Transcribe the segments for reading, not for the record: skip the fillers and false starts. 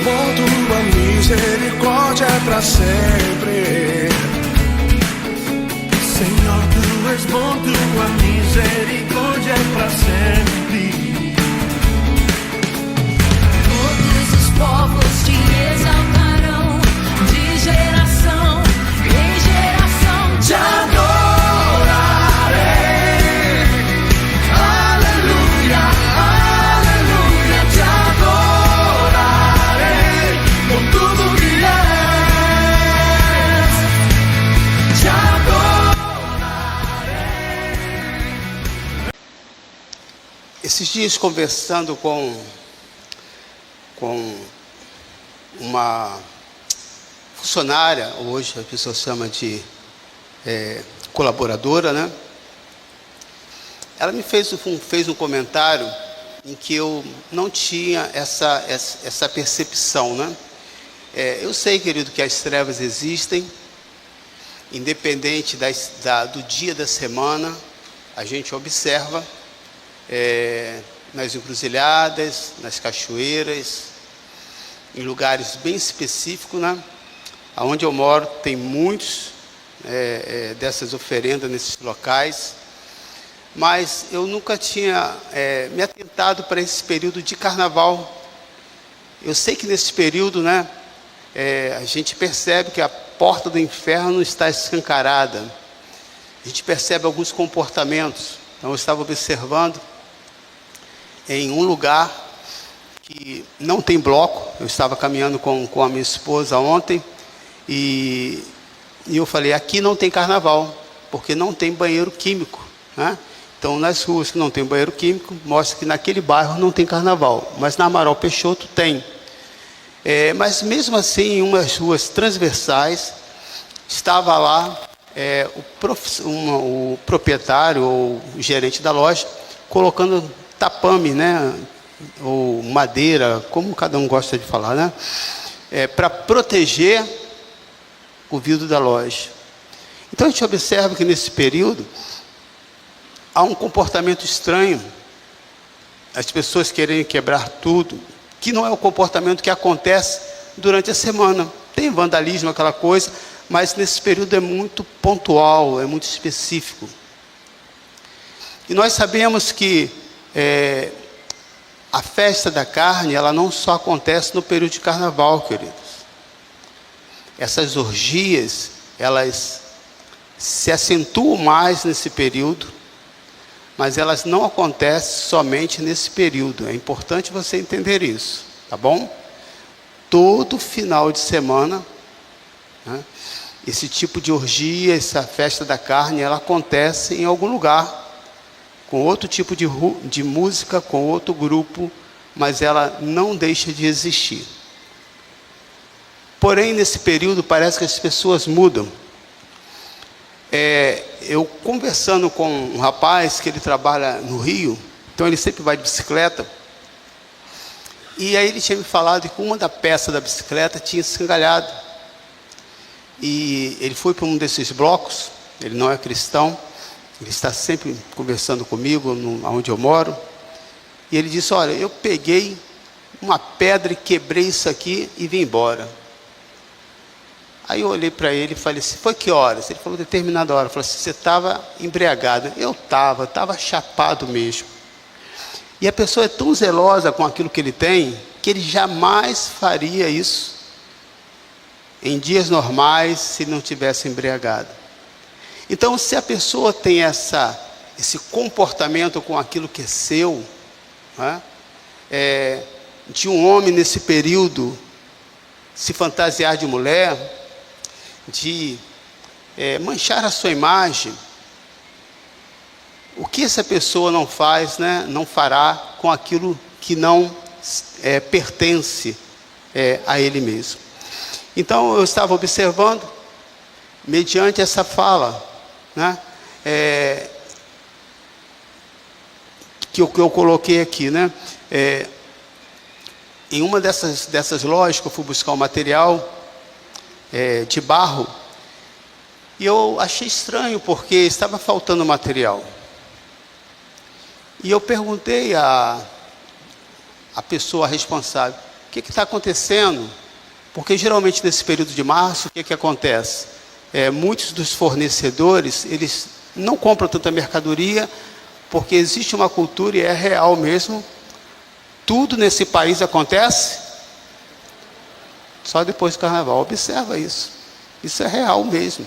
bom, tua misericórdia é pra sempre. Senhor, tu és bom, tua misericórdia é pra sempre. Todos os povos te exaltarão, de geração em geração te adorarei. Aleluia, aleluia, te adorarei por tudo que és. Te adorarei. Esses dias conversando com uma funcionária, hoje a pessoa chama de colaboradora, né? Ela me fez um comentário em que eu não tinha essa percepção, né? Eu sei, querido, que as trevas existem, independente do dia da semana, a gente observa nas encruzilhadas, nas cachoeiras, em lugares bem específicos, né? Onde eu moro tem muitos dessas oferendas nesses locais, mas eu nunca tinha me atentado para esse período de carnaval. Eu sei que nesse período, né, a gente percebe que a porta do inferno está escancarada, a gente percebe alguns comportamentos. Então eu estava observando em um lugar que não tem bloco. Eu estava caminhando com a minha esposa ontem e eu falei, aqui não tem carnaval, porque não tem banheiro químico, né? Então nas ruas que não tem banheiro químico, mostra que naquele bairro não tem carnaval, mas na Amaral Peixoto tem. Mas mesmo assim, em umas ruas transversais, estava lá o proprietário ou o gerente da loja colocando tapame, né, ou madeira, como cada um gosta de falar, né, para proteger o vidro da loja. Então a gente observa que nesse período há um comportamento estranho, as pessoas querem quebrar tudo, que não é o comportamento que acontece durante a semana. Tem vandalismo, aquela coisa, mas nesse período é muito pontual, é muito específico. E nós sabemos que a festa da carne, ela não só acontece no período de carnaval, queridos. Essas orgias, elas se acentuam mais nesse período, mas elas não acontecem somente nesse período. É importante você entender isso, tá bom? Todo final de semana, né, esse tipo de orgia, essa festa da carne, ela acontece em algum lugar, com outro tipo de música, com outro grupo, mas ela não deixa de existir. Porém, nesse período, parece que as pessoas mudam. Eu conversando com um rapaz que ele trabalha no Rio, então ele sempre vai de bicicleta, e aí ele tinha me falado que uma da peça da bicicleta tinha escangalhado, e ele foi para um desses blocos. Ele não é cristão, ele está sempre conversando comigo, onde eu moro, e ele disse, olha, eu peguei uma pedra e quebrei isso aqui e vim embora. Aí eu olhei para ele e falei assim, foi que horas? Ele falou, determinada hora. Eu falei assim, você estava embriagado? Eu estava chapado mesmo. E a pessoa é tão zelosa com aquilo que ele tem, que ele jamais faria isso em dias normais, se não tivesse embriagado. Então, se a pessoa tem esse comportamento com aquilo que é seu, né, de um homem nesse período se fantasiar de mulher, de manchar a sua imagem, o que essa pessoa não faz, né, não fará com aquilo que não pertence a ele mesmo. Então eu estava observando, mediante essa fala, né, que eu coloquei aqui, né, em uma dessas lojas que eu fui buscar um material de barro, e eu achei estranho porque estava faltando material. E eu perguntei à pessoa responsável, o que está acontecendo? Porque geralmente nesse período de março, o que acontece? Muitos dos fornecedores, eles não compram tanta mercadoria, porque existe uma cultura, e é real mesmo, tudo nesse país acontece só depois do carnaval. Observa isso. Isso é real mesmo.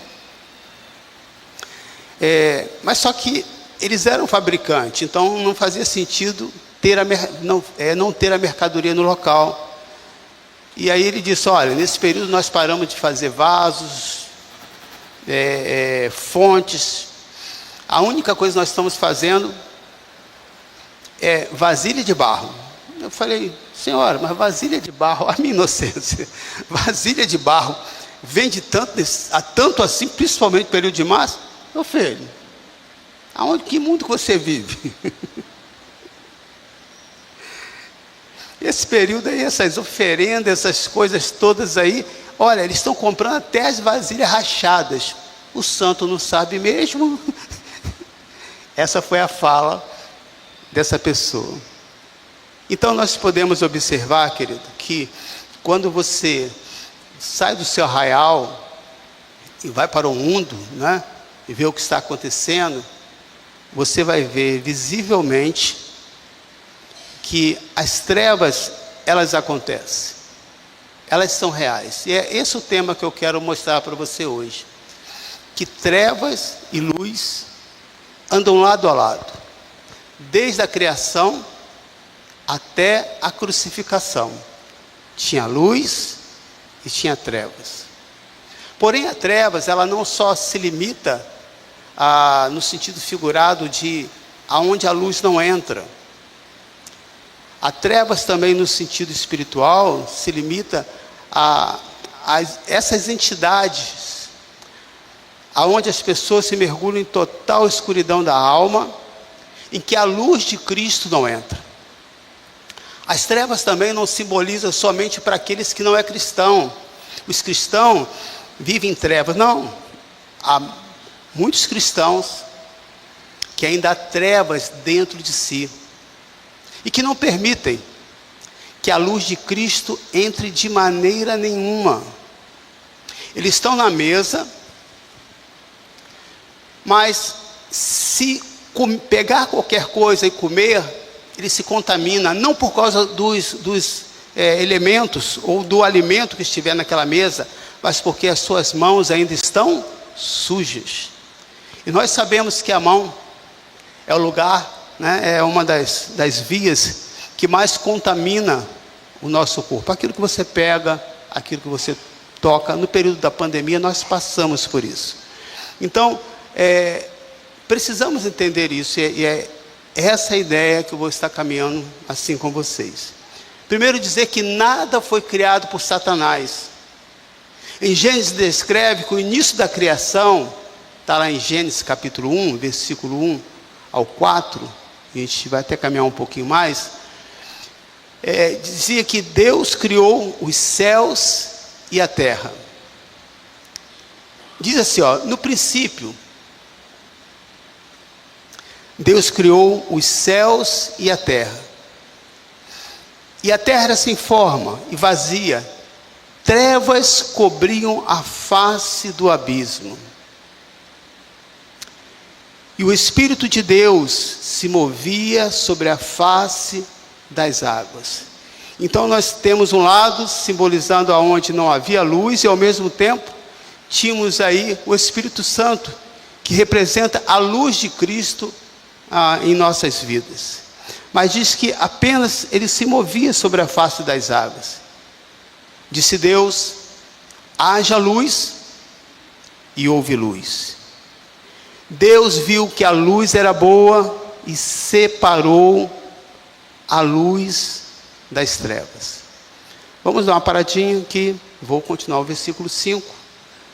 Mas só que eles eram fabricantes, então não fazia sentido não ter a mercadoria no local. E aí ele disse, olha, nesse período nós paramos de fazer vasos, fontes. A única coisa que nós estamos fazendo é vasilha de barro. Eu falei, senhora, mas vasilha de barro, a minha inocência, vasilha de barro vende tanto assim, principalmente no período de março? Meu filho, que mundo que você vive? Esse período aí, essas oferendas, essas coisas todas aí, olha, eles estão comprando até as vasilhas rachadas. O santo não sabe mesmo. Essa foi a fala dessa pessoa. Então nós podemos observar, querido, que quando você sai do seu arraial e vai para o mundo, né, e vê o que está acontecendo, você vai ver visivelmente que as trevas, elas acontecem. Elas são reais. E é esse o tema que eu quero mostrar para você hoje. Que trevas e luz andam lado a lado. Desde a criação até a crucificação. Tinha luz e tinha trevas. Porém, a trevas, ela não só se limita no sentido figurado de aonde a luz não entra. A trevas também no sentido espiritual se limita a essas entidades, aonde as pessoas se mergulham em total escuridão da alma, em que a luz de Cristo não entra. As trevas também não simbolizam somente para aqueles que não é cristão. Os cristãos vivem em trevas. Não, há muitos cristãos que ainda há trevas dentro de si e que não permitem que a luz de Cristo entre de maneira nenhuma. Eles estão na mesa, mas se pegar qualquer coisa e comer, ele se contamina, não por causa dos elementos ou do alimento que estiver naquela mesa, mas porque as suas mãos ainda estão sujas. E nós sabemos que a mão é o lugar, né, é uma das vias que mais contamina o nosso corpo. Aquilo que você pega, aquilo que você toca. No período da pandemia nós passamos por isso. Então, precisamos entender isso, e é essa a ideia que eu vou estar caminhando assim com vocês. Primeiro, dizer que nada foi criado por Satanás. Em Gênesis descreve que o início da criação, está lá em Gênesis capítulo 1, versículo 1 ao 4, e a gente vai até caminhar um pouquinho mais, dizia que Deus criou os céus e a terra. Diz assim, no princípio, Deus criou os céus e a terra. E a terra era sem forma e vazia. Trevas cobriam a face do abismo. E o Espírito de Deus se movia sobre a face das águas. Então nós temos um lado simbolizando aonde não havia luz, e ao mesmo tempo tínhamos aí o Espírito Santo, que representa a luz de Cristo em nossas vidas. Mas diz que apenas ele se movia sobre a face das águas. Disse Deus: haja luz, e houve luz. Deus viu que a luz era boa e separou a luz das trevas. Vamos dar uma paradinha aqui, vou continuar o versículo 5.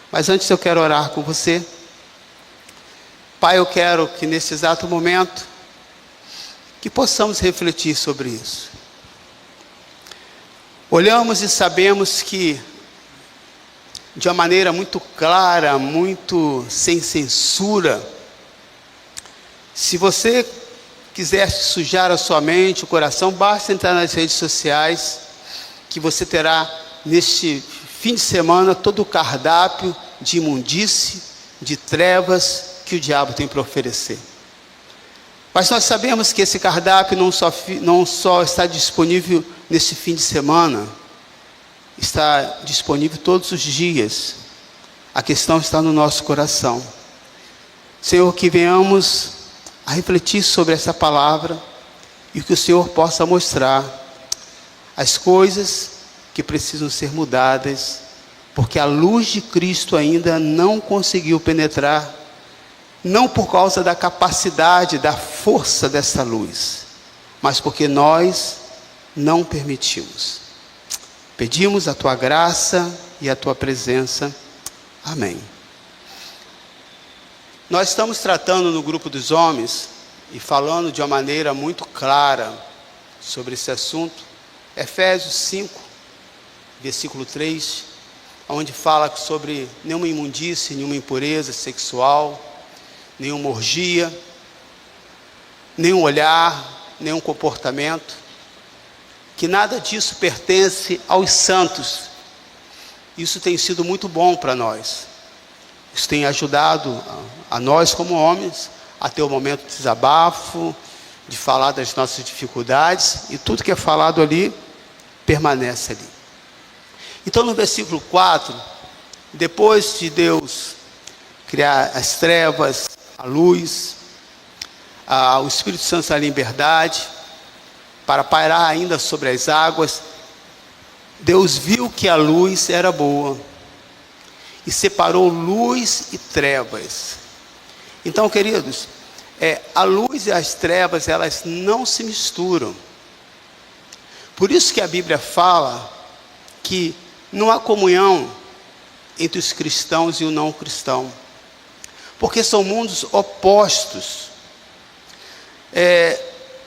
Mas antes eu quero orar com você. Pai, eu quero que nesse exato momento, que possamos refletir sobre isso. Olhamos e sabemos que, de uma maneira muito clara, muito sem censura, se você quiser sujar a sua mente, o coração, basta entrar nas redes sociais, que você terá neste fim de semana todo o cardápio de imundície, de trevas que o diabo tem para oferecer. Mas nós sabemos que esse cardápio não só está disponível nesse fim de semana, está disponível todos os dias. A questão está no nosso coração. Senhor, que venhamos a refletir sobre essa palavra e que o Senhor possa mostrar as coisas que precisam ser mudadas, porque a luz de Cristo ainda não conseguiu penetrar, não por causa da capacidade, da força dessa luz, mas porque nós não permitimos. Pedimos a Tua graça e a Tua presença. Amém. Nós estamos tratando no grupo dos homens e falando de uma maneira muito clara sobre esse assunto. Efésios 5, versículo 3, onde fala sobre nenhuma imundície, nenhuma impureza sexual, nenhuma orgia, nenhum olhar, nenhum comportamento, que nada disso pertence aos santos. Isso tem sido muito bom para nós. Isso tem ajudado a nós como homens a ter um momento de desabafo, de falar das nossas dificuldades, e tudo que é falado ali permanece ali. Então no versículo 4, depois de Deus criar as trevas, a luz, o Espírito Santo a liberdade, para pairar ainda sobre as águas, Deus viu que a luz era boa, e separou luz e trevas. Então, queridos, a luz e as trevas, elas não se misturam. Por isso que a Bíblia fala que não há comunhão entre os cristãos e o não cristão, porque são mundos opostos.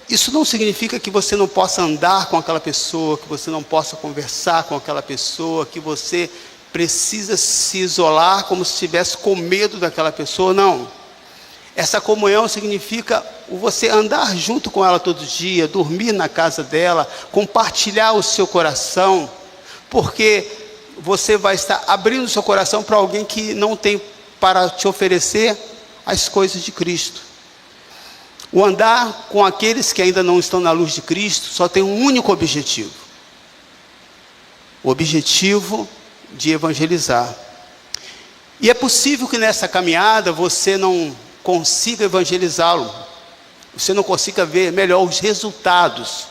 Isso não significa que você não possa andar com aquela pessoa, que você não possa conversar com aquela pessoa, que você precisa se isolar como se estivesse com medo daquela pessoa. Não. Essa comunhão significa você andar junto com ela todo dia, dormir na casa dela, compartilhar o seu coração, porque você vai estar abrindo o seu coração para alguém que não tem para te oferecer as coisas de Cristo. O andar com aqueles que ainda não estão na luz de Cristo só tem um único objetivo: o objetivo de evangelizar. E é possível que nessa caminhada você não consiga evangelizá-lo, você não consiga ver melhor os resultados.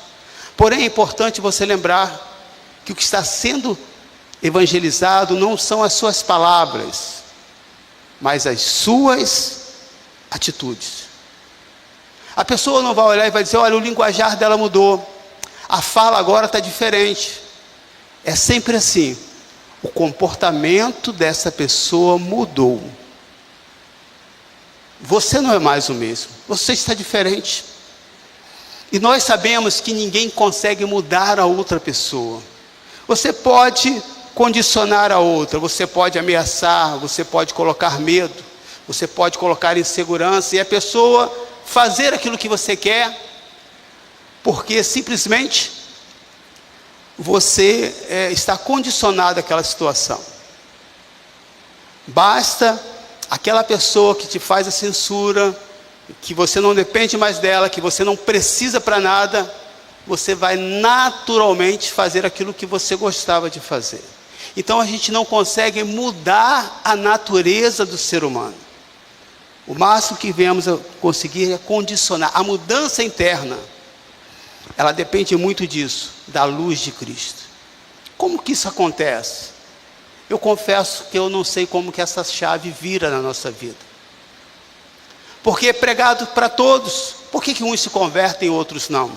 Porém é importante você lembrar que o que está sendo evangelizado não são as suas palavras, mas as suas atitudes. A pessoa não vai olhar e vai dizer: olha, o linguajar dela mudou, a fala agora está diferente. É sempre assim. O comportamento dessa pessoa mudou. Você não é mais o mesmo, você está diferente. E nós sabemos que ninguém consegue mudar a outra pessoa. Você pode condicionar a outra, você pode ameaçar, você pode colocar medo, você pode colocar insegurança, e a pessoa fazer aquilo que você quer, porque simplesmente você está condicionado àquela situação. Basta aquela pessoa que te faz a censura, que você não depende mais dela, que você não precisa para nada, você vai naturalmente fazer aquilo que você gostava de fazer. Então a gente não consegue mudar a natureza do ser humano. O máximo que vemos a conseguir é condicionar. A mudança interna, ela depende muito disso, da luz de Cristo. Como que isso acontece? Eu confesso que eu não sei como que essa chave vira na nossa vida. Porque é pregado para todos. Por que uns se convertem e outros não?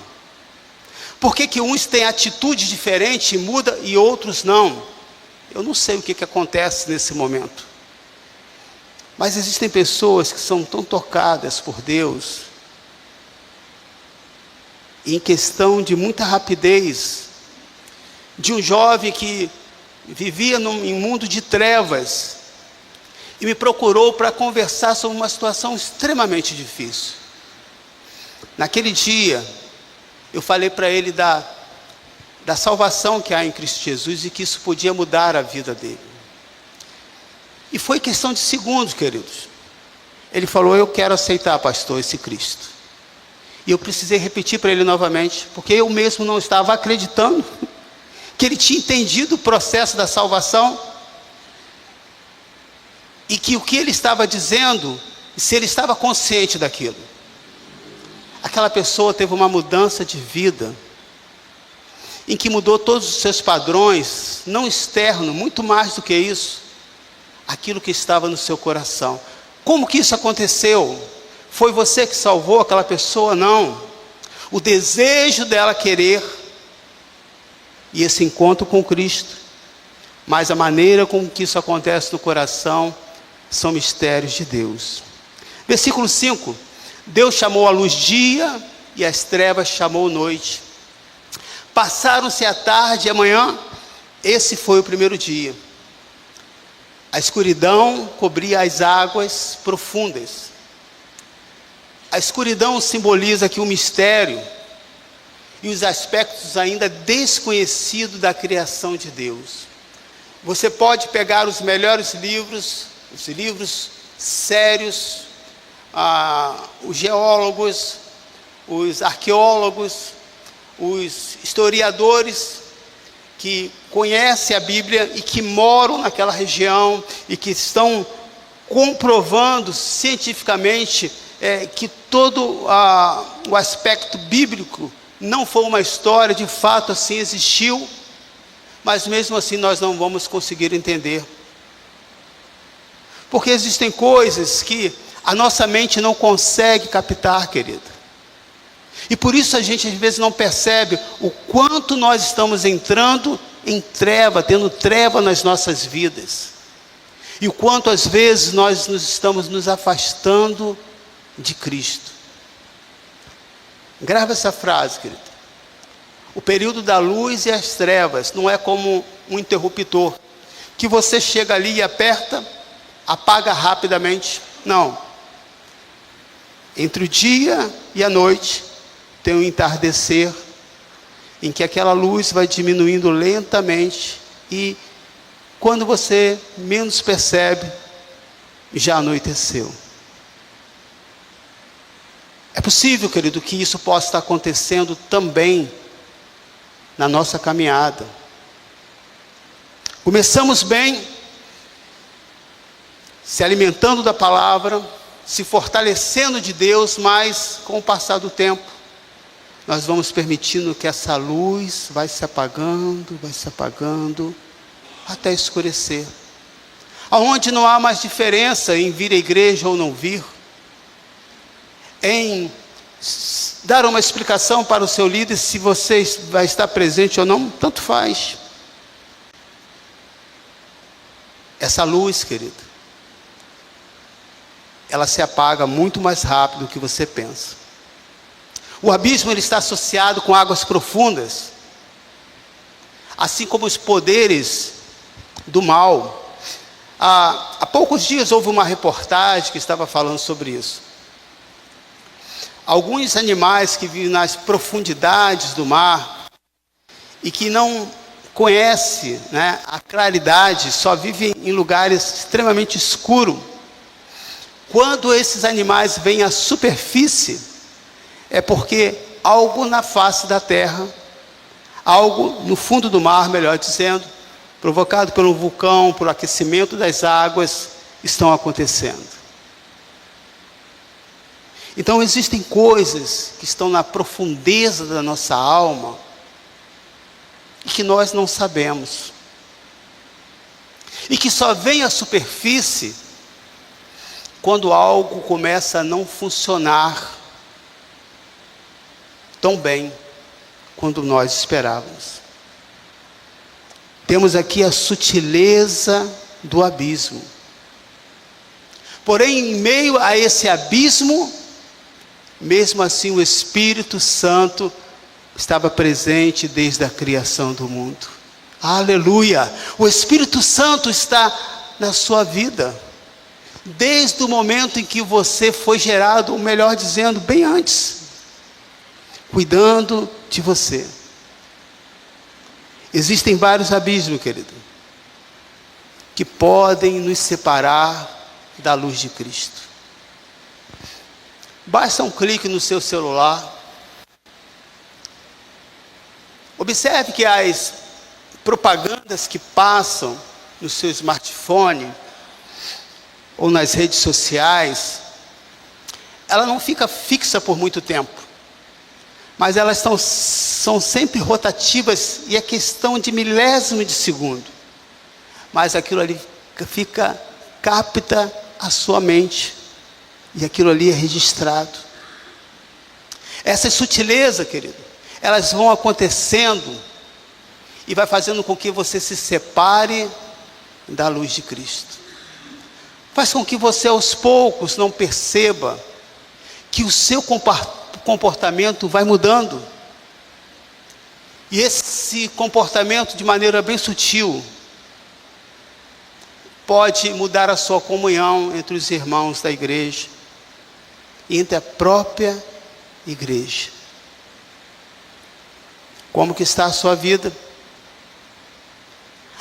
Por que uns têm atitudes diferentes e mudam e outros não? Eu não sei o que acontece nesse momento. Mas existem pessoas que são tão tocadas por Deus, em questão de muita rapidez, de um jovem que vivia em um mundo de trevas, e me procurou para conversar sobre uma situação extremamente difícil. Naquele dia, eu falei para ele da salvação que há em Cristo Jesus e que isso podia mudar a vida dele. E foi questão de segundos, queridos. Ele falou: eu quero aceitar, pastor, esse Cristo. E eu precisei repetir para ele novamente, porque eu mesmo não estava acreditando que ele tinha entendido o processo da salvação e que o que ele estava dizendo, se ele estava consciente daquilo. Aquela pessoa teve uma mudança de vida, em que mudou todos os seus padrões, não externo, muito mais do que isso, aquilo que estava no seu coração. Como que isso aconteceu? Foi você que salvou aquela pessoa? Não. O desejo dela querer, e esse encontro com Cristo, mas a maneira com que isso acontece no coração, são mistérios de Deus. Versículo 5, Deus chamou a luz dia, e as trevas chamou noite. Passaram-se a tarde e a manhã, esse foi o primeiro dia. A escuridão cobria as águas profundas. A escuridão simboliza aqui o mistério e os aspectos ainda desconhecidos da criação de Deus. Você pode pegar os melhores livros, os livros sérios, os geólogos, os arqueólogos, os historiadores que conhecem a Bíblia e que moram naquela região e que estão comprovando cientificamente que todo o aspecto bíblico não foi uma história, de fato assim existiu, mas mesmo assim nós não vamos conseguir entender. Porque existem coisas que a nossa mente não consegue captar, querida. E por isso a gente às vezes não percebe o quanto nós estamos entrando em treva, tendo treva nas nossas vidas. E o quanto às vezes nós estamos nos afastando de Cristo. Grava essa frase, querido. O período da luz e as trevas não é como um interruptor, que você chega ali e aperta, apaga rapidamente. Não. Entre o dia e a noite, tem um entardecer, em que aquela luz vai diminuindo lentamente, e quando você menos percebe, já anoiteceu. É possível, querido, que isso possa estar acontecendo também na nossa caminhada. Começamos bem, se alimentando da palavra, se fortalecendo de Deus, mas com o passar do tempo, nós vamos permitindo que essa luz vai se apagando, até escurecer. Aonde não há mais diferença em vir à igreja ou não vir, em dar uma explicação para o seu líder se você vai estar presente ou não, tanto faz. Essa luz, querido, ela se apaga muito mais rápido do que você pensa. O abismo ele está associado com águas profundas, assim como os poderes do mal. Há poucos dias houve uma reportagem que estava falando sobre isso. Alguns animais que vivem nas profundidades do mar e que não conhecem, a claridade, só vivem em lugares extremamente escuros. Quando esses animais vêm à superfície, é porque algo na face da terra, algo no fundo do mar, melhor dizendo, provocado por um vulcão, por aquecimento das águas, estão acontecendo. Então existem coisas que estão na profundeza da nossa alma e que nós não sabemos. E que só vem à superfície quando algo começa a não funcionar tão bem quanto nós esperávamos. Temos aqui a sutileza do abismo. Porém, em meio a esse abismo, mesmo assim o Espírito Santo estava presente desde a criação do mundo. Aleluia! O Espírito Santo está na sua vida, desde o momento em que você foi gerado, ou melhor dizendo, bem antes, cuidando de você. Existem vários abismos, querido, que podem nos separar da luz de Cristo. Basta um clique no seu celular. Observe que as propagandas que passam no seu smartphone ou nas redes sociais, ela não fica fixa por muito tempo, mas elas são sempre rotativas e é questão de milésimo de segundo. Mas aquilo ali capta a sua mente e aquilo ali é registrado. Essas sutilezas, querido, elas vão acontecendo e vai fazendo com que você se separe da luz de Cristo. Faz com que você aos poucos não perceba que o seu comportamento vai mudando. E esse comportamento, de maneira bem sutil, pode mudar a sua comunhão entre os irmãos da igreja e entre a própria igreja. Como que está a sua vida?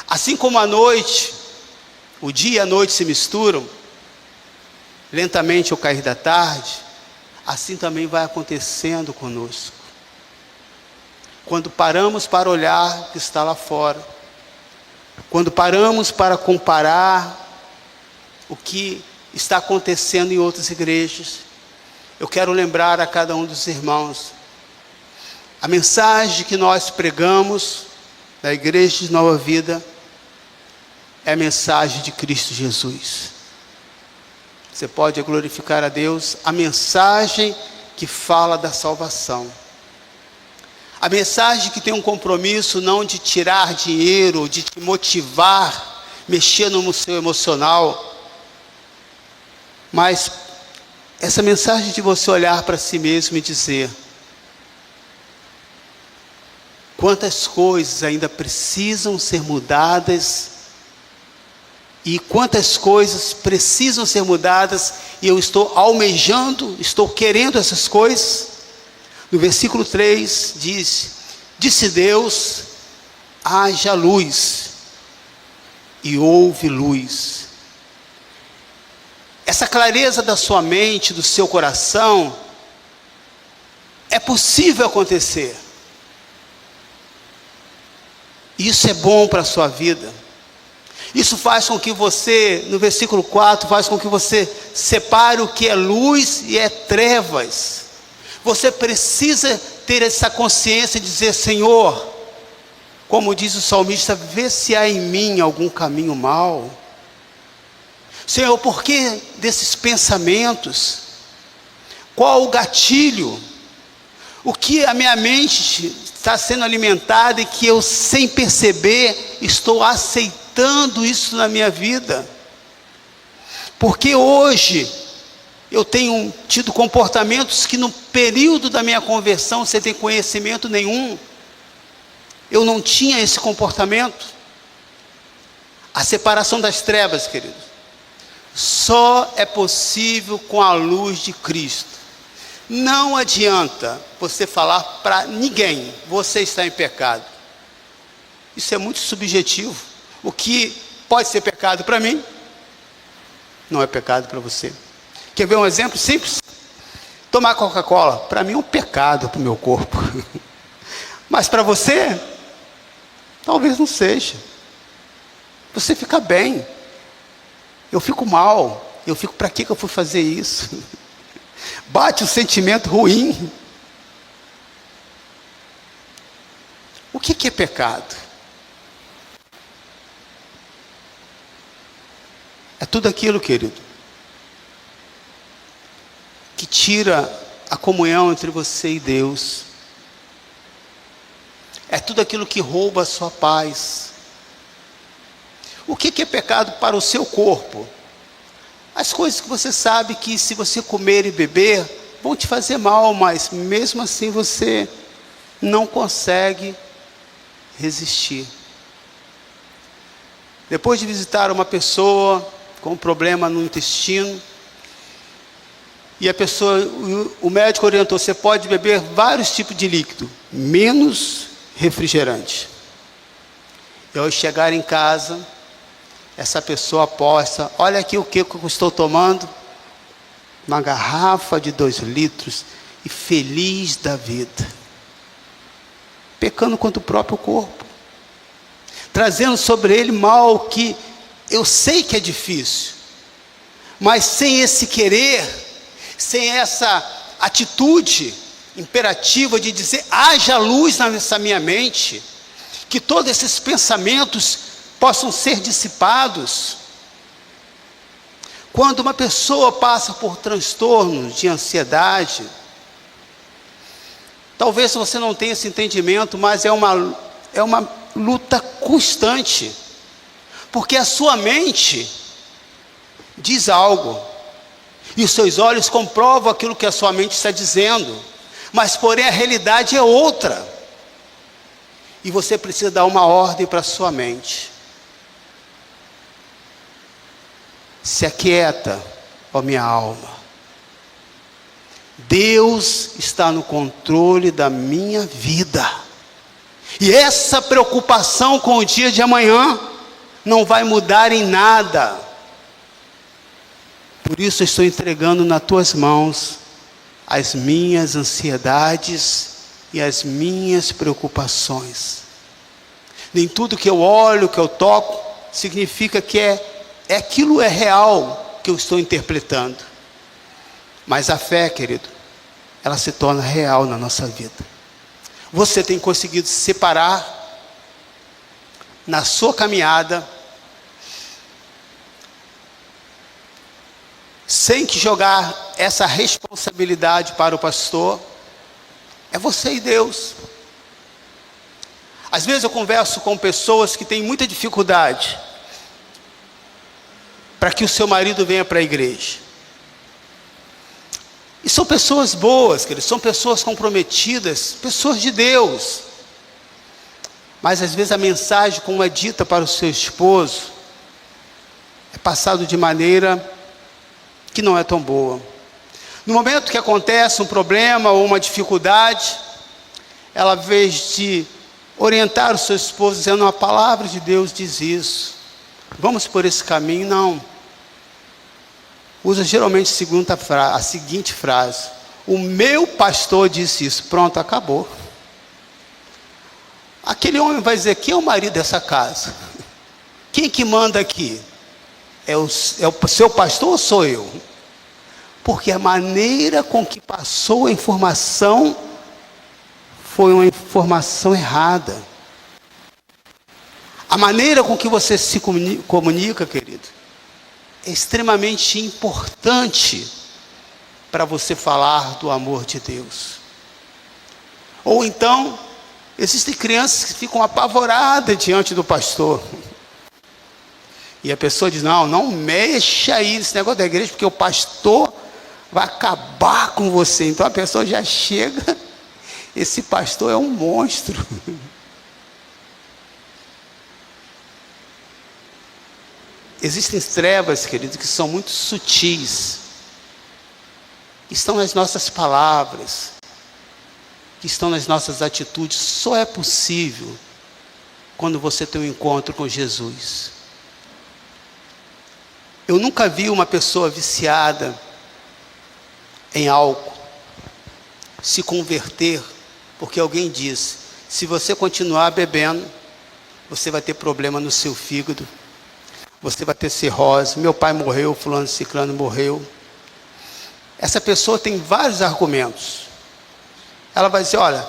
Assim como a noite, o dia e a noite se misturam, lentamente ao cair da tarde, assim também vai acontecendo conosco. Quando paramos para olhar o que está lá fora, quando paramos para comparar o que está acontecendo em outras igrejas, eu quero lembrar a cada um dos irmãos, a mensagem que nós pregamos da Igreja de Nova Vida é a mensagem de Cristo Jesus. Você pode glorificar a Deus, a mensagem que fala da salvação. A mensagem que tem um compromisso não de tirar dinheiro, de te motivar, mexer no seu emocional, mas essa mensagem de você olhar para si mesmo e dizer: quantas coisas ainda precisam ser mudadas, e quantas coisas precisam ser mudadas, e eu estou almejando, estou querendo essas coisas. No versículo 3 diz: disse Deus, haja luz, e houve luz. Essa clareza da sua mente, do seu coração, é possível acontecer. Isso é bom para a sua vida. Isso faz com que você, no versículo 4, faz com que você separe o que é luz e é trevas. Você precisa ter essa consciência e dizer: Senhor, como diz o salmista, vê se há em mim algum caminho mau. Senhor, por que desses pensamentos? Qual o gatilho? O que a minha mente está sendo alimentada e que eu, sem perceber, estou aceitando isso na minha vida? Porque hoje eu tenho tido comportamentos que no período da minha conversão, sem ter conhecimento nenhum, eu não tinha esse comportamento. A separação das trevas, querido, só é possível com a luz de Cristo. Não adianta você falar para ninguém: você está em pecado. Isso é muito subjetivo. O que pode ser pecado para mim, não é pecado para você. Quer ver um exemplo simples? Tomar Coca-Cola, para mim é um pecado para o meu corpo. Mas para você, talvez não seja. Você fica bem. Eu fico mal. Eu fico: para que eu fui fazer isso? Bate um sentimento ruim. O que é pecado? É tudo aquilo, querido, que tira a comunhão entre você e Deus. É tudo aquilo que rouba a sua paz. O que é pecado para o seu corpo? As coisas que você sabe que, se você comer e beber, vão te fazer mal, mas mesmo assim você não consegue resistir. Depois de visitar uma pessoa com um problema no intestino, e a pessoa, o médico orientou: você pode beber vários tipos de líquido, menos refrigerante. E ao chegar em casa, essa pessoa aposta, olha aqui o que eu estou tomando, uma garrafa de 2 litros, e feliz da vida, pecando contra o próprio corpo, trazendo sobre ele mal que eu sei que é difícil, mas sem esse querer, sem essa atitude imperativa de dizer, haja luz nessa minha mente, que todos esses pensamentos possam ser dissipados. Quando uma pessoa passa por transtornos de ansiedade, talvez você não tenha esse entendimento, mas é uma luta constante, porque a sua mente diz algo, e os seus olhos comprovam aquilo que a sua mente está dizendo, mas porém a realidade é outra, e você precisa dar uma ordem para a sua mente. Se aquieta, ó minha alma, Deus está no controle da minha vida, e essa preocupação com o dia de amanhã não vai mudar em nada. Por isso eu estou entregando nas tuas mãos as minhas ansiedades e as minhas preocupações. Nem tudo que eu olho, que eu toco, significa que aquilo é real que eu estou interpretando. Mas a fé, querido, ela se torna real na nossa vida. Você tem conseguido se separar na sua caminhada, sem que jogar essa responsabilidade para o pastor? É você e Deus. Às vezes eu converso com pessoas que têm muita dificuldade para que o seu marido venha para a igreja. E são pessoas boas, queridos, são pessoas comprometidas, pessoas de Deus. Mas às vezes a mensagem, como é dita para o seu esposo, é passado de maneira que não é tão boa. No momento que acontece um problema ou uma dificuldade, ela, ao invés de orientar o seu esposo, dizendo, a palavra de Deus diz isso, vamos por esse caminho, não. Usa geralmente a seguinte frase, o meu pastor disse isso, pronto, acabou. Aquele homem vai dizer, quem é o marido dessa casa? Quem que manda aqui? É o seu pastor ou sou eu? Porque a maneira com que passou a informação foi uma informação errada. A maneira com que você se comunica, querido, é extremamente importante para você falar do amor de Deus. Ou então, existem crianças que ficam apavoradas diante do pastor. E a pessoa diz, não mexa aí nesse negócio da igreja, porque o pastor vai acabar com você. Então a pessoa já chega, esse pastor é um monstro. Existem trevas, queridos, que são muito sutis. Estão nas nossas palavras, que estão nas nossas atitudes. Só é possível quando você tem um encontro com Jesus. Eu nunca vi uma pessoa viciada em álcool se converter, porque alguém disse, se você continuar bebendo, você vai ter problema no seu fígado, você vai ter cirrose, meu pai morreu, fulano ciclano morreu. Essa pessoa tem vários argumentos. Ela vai dizer, olha,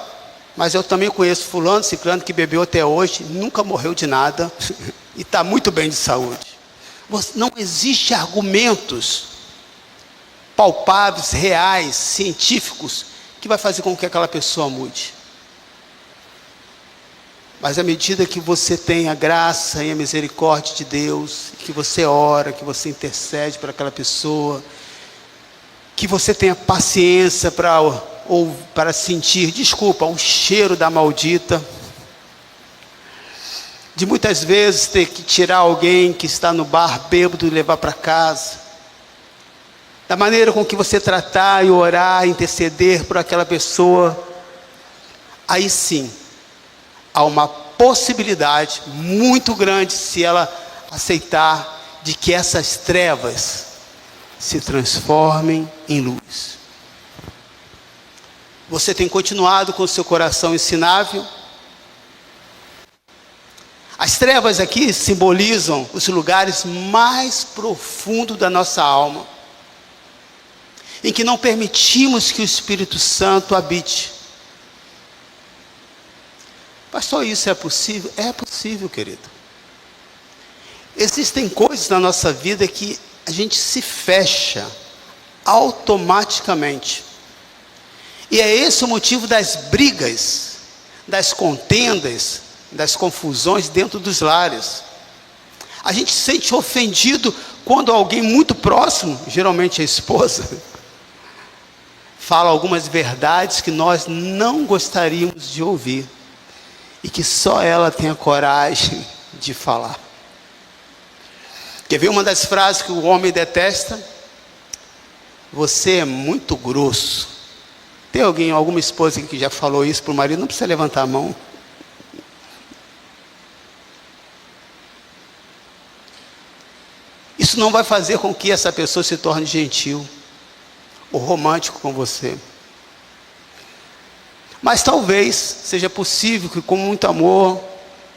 mas eu também conheço fulano ciclano que bebeu até hoje, nunca morreu de nada, e está muito bem de saúde. Não existe argumentos palpáveis, reais, científicos, que vai fazer com que aquela pessoa mude. Mas à medida que você tem a graça e a misericórdia de Deus, que você ora, que você intercede para aquela pessoa, que você tenha paciência para sentir, o cheiro da maldita, de muitas vezes ter que tirar alguém que está no bar bêbado e levar para casa, da maneira com que você tratar e orar, interceder por aquela pessoa, aí sim, há uma possibilidade muito grande, se ela aceitar, de que essas trevas se transformem em luz. Você tem continuado com o seu coração ensinável? As trevas aqui simbolizam os lugares mais profundos da nossa alma, em que não permitimos que o Espírito Santo habite. Pastor, isso é possível? É possível, querido. Existem coisas na nossa vida que a gente se fecha automaticamente. E é esse o motivo das brigas, das contendas, das confusões dentro dos lares. A gente se sente ofendido quando alguém muito próximo, geralmente a esposa, fala algumas verdades que nós não gostaríamos de ouvir e que só ela tem a coragem de falar. Quer ver uma das frases que o homem detesta? Você é muito grosso. Tem alguém, alguma esposa que já falou isso para o marido? Não precisa levantar a mão. Isso não vai fazer com que essa pessoa se torne gentil ou romântico com você. Mas talvez seja possível que com muito amor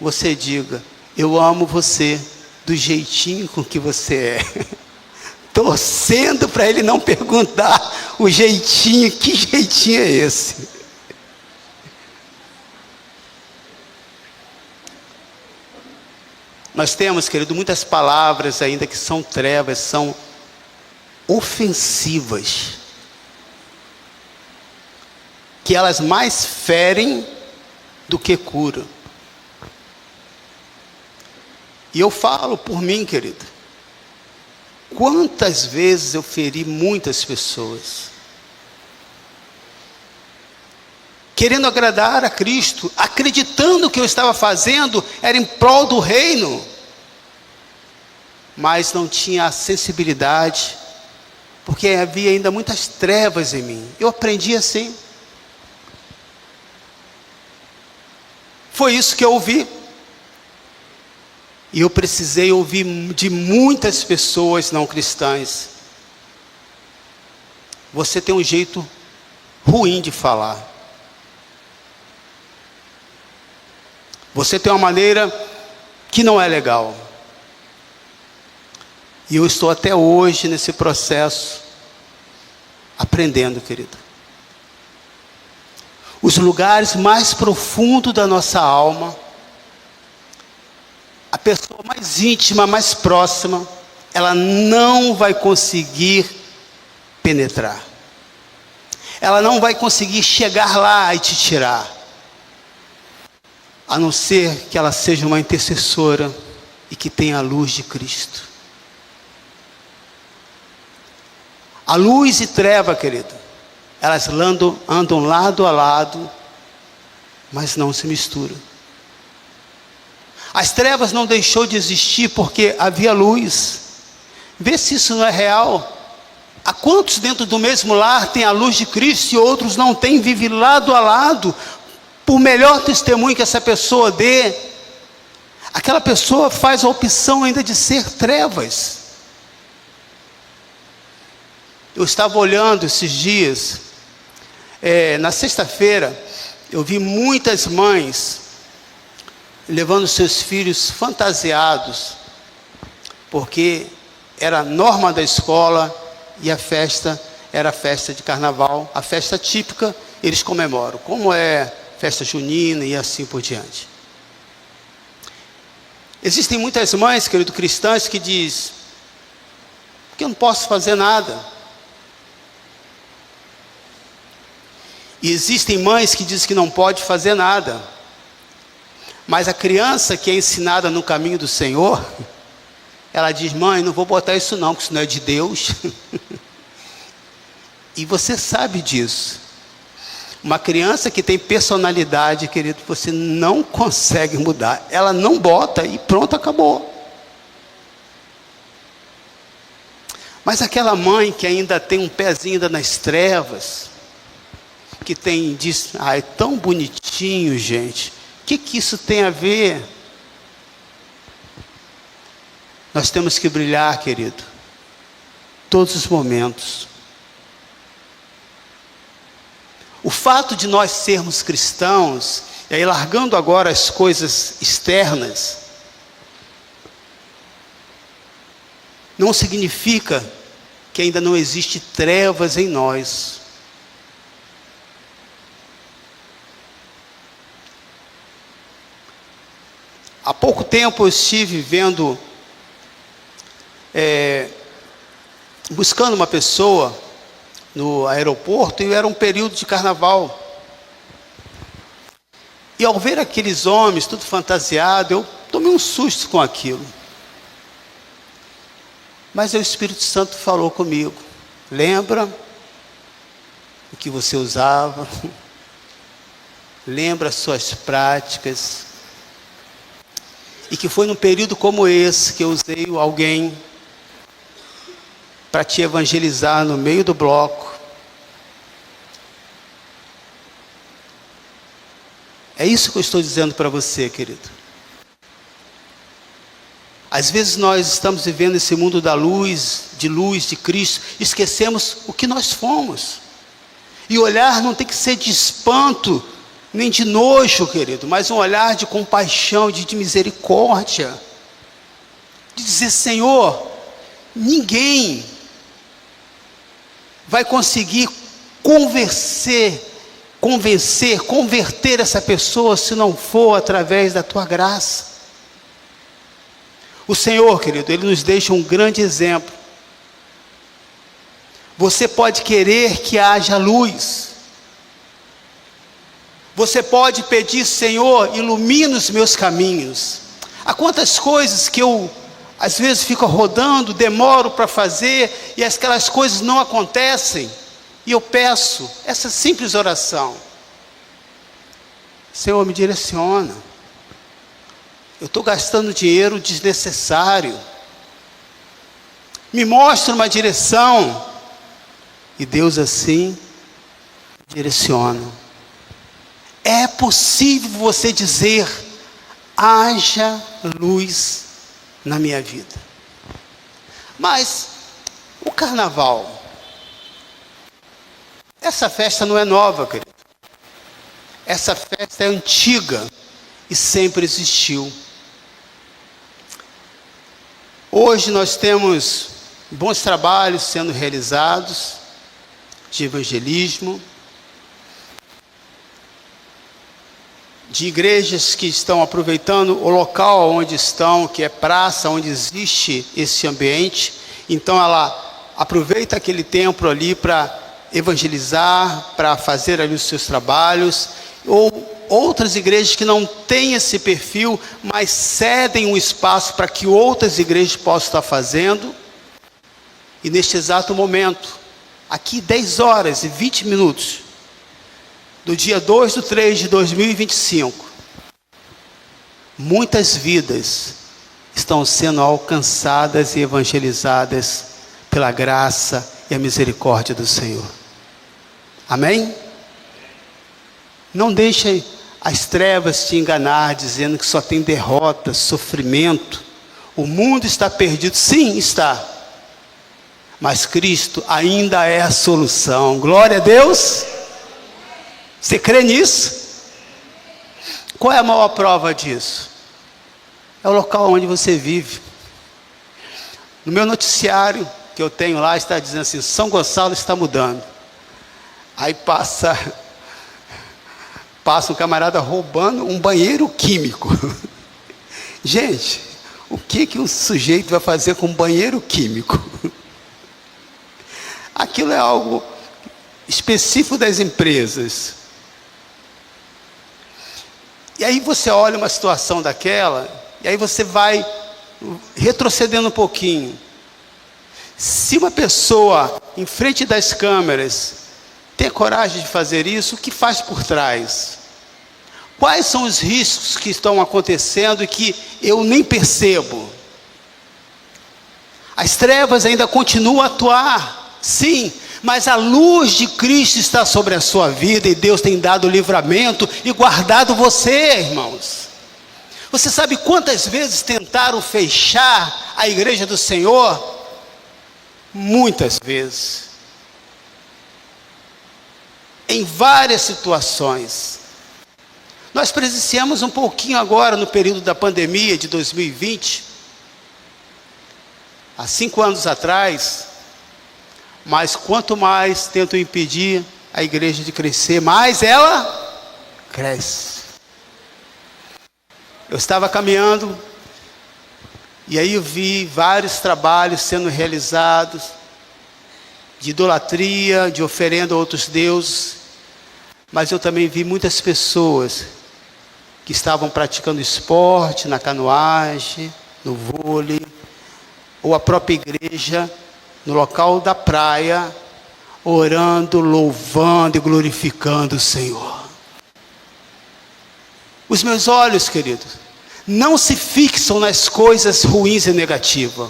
você diga: eu amo você do jeitinho com que você é. Torcendo para ele não perguntar o jeitinho, que jeitinho é esse? Nós temos, querido, muitas palavras ainda que são trevas, são ofensivas, que elas mais ferem do que curam. E eu falo por mim, querido. Quantas vezes eu feri muitas pessoas, querendo agradar a Cristo, acreditando que eu estava fazendo era em prol do reino, mas não tinha a sensibilidade, porque havia ainda muitas trevas em mim. Eu aprendi assim. Foi isso que eu ouvi. E eu precisei ouvir de muitas pessoas não cristãs: você tem um jeito ruim de falar. Você tem uma maneira que não é legal. E eu estou até hoje nesse processo, aprendendo, querido. Os lugares mais profundos da nossa alma, a pessoa mais íntima, mais próxima, ela não vai conseguir penetrar. Ela não vai conseguir chegar lá e te tirar. A não ser que ela seja uma intercessora e que tenha a luz de Cristo. A luz e treva, querido, elas andam lado a lado, mas não se misturam. As trevas não deixou de existir porque havia luz. Vê se isso não é real. Há quantos dentro do mesmo lar tem a luz de Cristo e outros não têm, vivem lado a lado? Por melhor testemunho que essa pessoa dê, aquela pessoa faz a opção ainda de ser trevas. Eu estava olhando esses dias, na sexta-feira, eu vi muitas mães levando seus filhos fantasiados, porque era a norma da escola e a festa era a festa de carnaval, a festa típica eles comemoram, como é festa junina e assim por diante. Existem muitas mães, querido, cristãs, que dizem: porque eu não posso fazer nada. E existem mães que dizem que não pode fazer nada. Mas a criança que é ensinada no caminho do Senhor, ela diz: mãe, não vou botar isso não, porque isso não é de Deus. E você sabe disso. Uma criança que tem personalidade, querido, você não consegue mudar. Ela não bota e pronto, acabou. Mas aquela mãe que ainda tem um pezinho ainda nas trevas, que diz: ah, é tão bonitinho, gente, O que isso tem a ver? Nós temos que brilhar, querido, todos os momentos. O fato de nós sermos cristãos, e aí largando agora as coisas externas, não significa que ainda não existe trevas em nós. Há pouco tempo eu estive vendo, buscando uma pessoa no aeroporto, e era um período de carnaval. E ao ver aqueles homens, tudo fantasiado, eu tomei um susto com aquilo. Mas o Espírito Santo falou comigo: lembra o que você usava, lembra as suas práticas, e que foi num período como esse que eu usei alguém para te evangelizar no meio do bloco. É isso que eu estou dizendo para você, querido. Às vezes nós estamos vivendo esse mundo da luz de Cristo, esquecemos o que nós fomos. E o olhar não tem que ser de espanto, nem de nojo, querido, mas um olhar de compaixão, de misericórdia. De dizer: Senhor, ninguém vai conseguir converter essa pessoa se não for através da tua graça. O Senhor, querido, Ele nos deixa um grande exemplo. Você pode querer que haja luz. Você pode pedir: Senhor, ilumina os meus caminhos. Há quantas coisas que eu, às vezes, fico rodando, demoro para fazer, e aquelas coisas não acontecem. E eu peço essa simples oração: Senhor, me direciona. Eu estou gastando dinheiro desnecessário. Me mostra uma direção. E Deus assim direciona. É possível você dizer: haja luz na minha vida. Mas o carnaval, essa festa não é nova, querido. Essa festa é antiga e sempre existiu. Hoje nós temos bons trabalhos sendo realizados de evangelismo, de igrejas que estão aproveitando o local onde estão, que é praça, onde existe esse ambiente. Então ela aproveita aquele templo ali para evangelizar, para fazer ali os seus trabalhos. Ou outras igrejas que não têm esse perfil, mas cedem um espaço para que outras igrejas possam estar fazendo. E neste exato momento, aqui 10 horas e 20 minutos, do dia 2/3 de 2025, muitas vidas estão sendo alcançadas e evangelizadas pela graça e a misericórdia do Senhor. Amém? Não deixe as trevas te enganar, dizendo que só tem derrota, sofrimento. O mundo está perdido. Sim, está. Mas Cristo ainda é a solução. Glória a Deus. Você crê nisso? Qual é a maior prova disso? É o local onde você vive. No meu noticiário que eu tenho lá, está dizendo assim: São Gonçalo está mudando. Aí passa um camarada roubando um banheiro químico. Gente, o que um sujeito vai fazer com um banheiro químico? Aquilo é algo específico das empresas. E aí você olha uma situação daquela, e aí você vai retrocedendo um pouquinho. Se uma pessoa em frente das câmeras tem coragem de fazer isso, o que faz por trás? Quais são os riscos que estão acontecendo e que eu nem percebo? As trevas ainda continuam a atuar, sim, mas a luz de Cristo está sobre a sua vida e Deus tem dado livramento e guardado você, irmãos. Você sabe quantas vezes tentaram fechar a igreja do Senhor? Muitas vezes. Em várias situações. Nós presenciamos um pouquinho agora no período da pandemia de 2020, há 5 anos atrás, mas quanto mais tento impedir a igreja de crescer, mais ela cresce. Eu estava caminhando, e aí eu vi vários trabalhos sendo realizados, de idolatria, de oferenda a outros deuses, mas eu também vi muitas pessoas que estavam praticando esporte, na canoagem, no vôlei, ou a própria igreja, no local da praia, orando, louvando e glorificando o Senhor. Os meus olhos, queridos, não se fixam nas coisas ruins e negativas,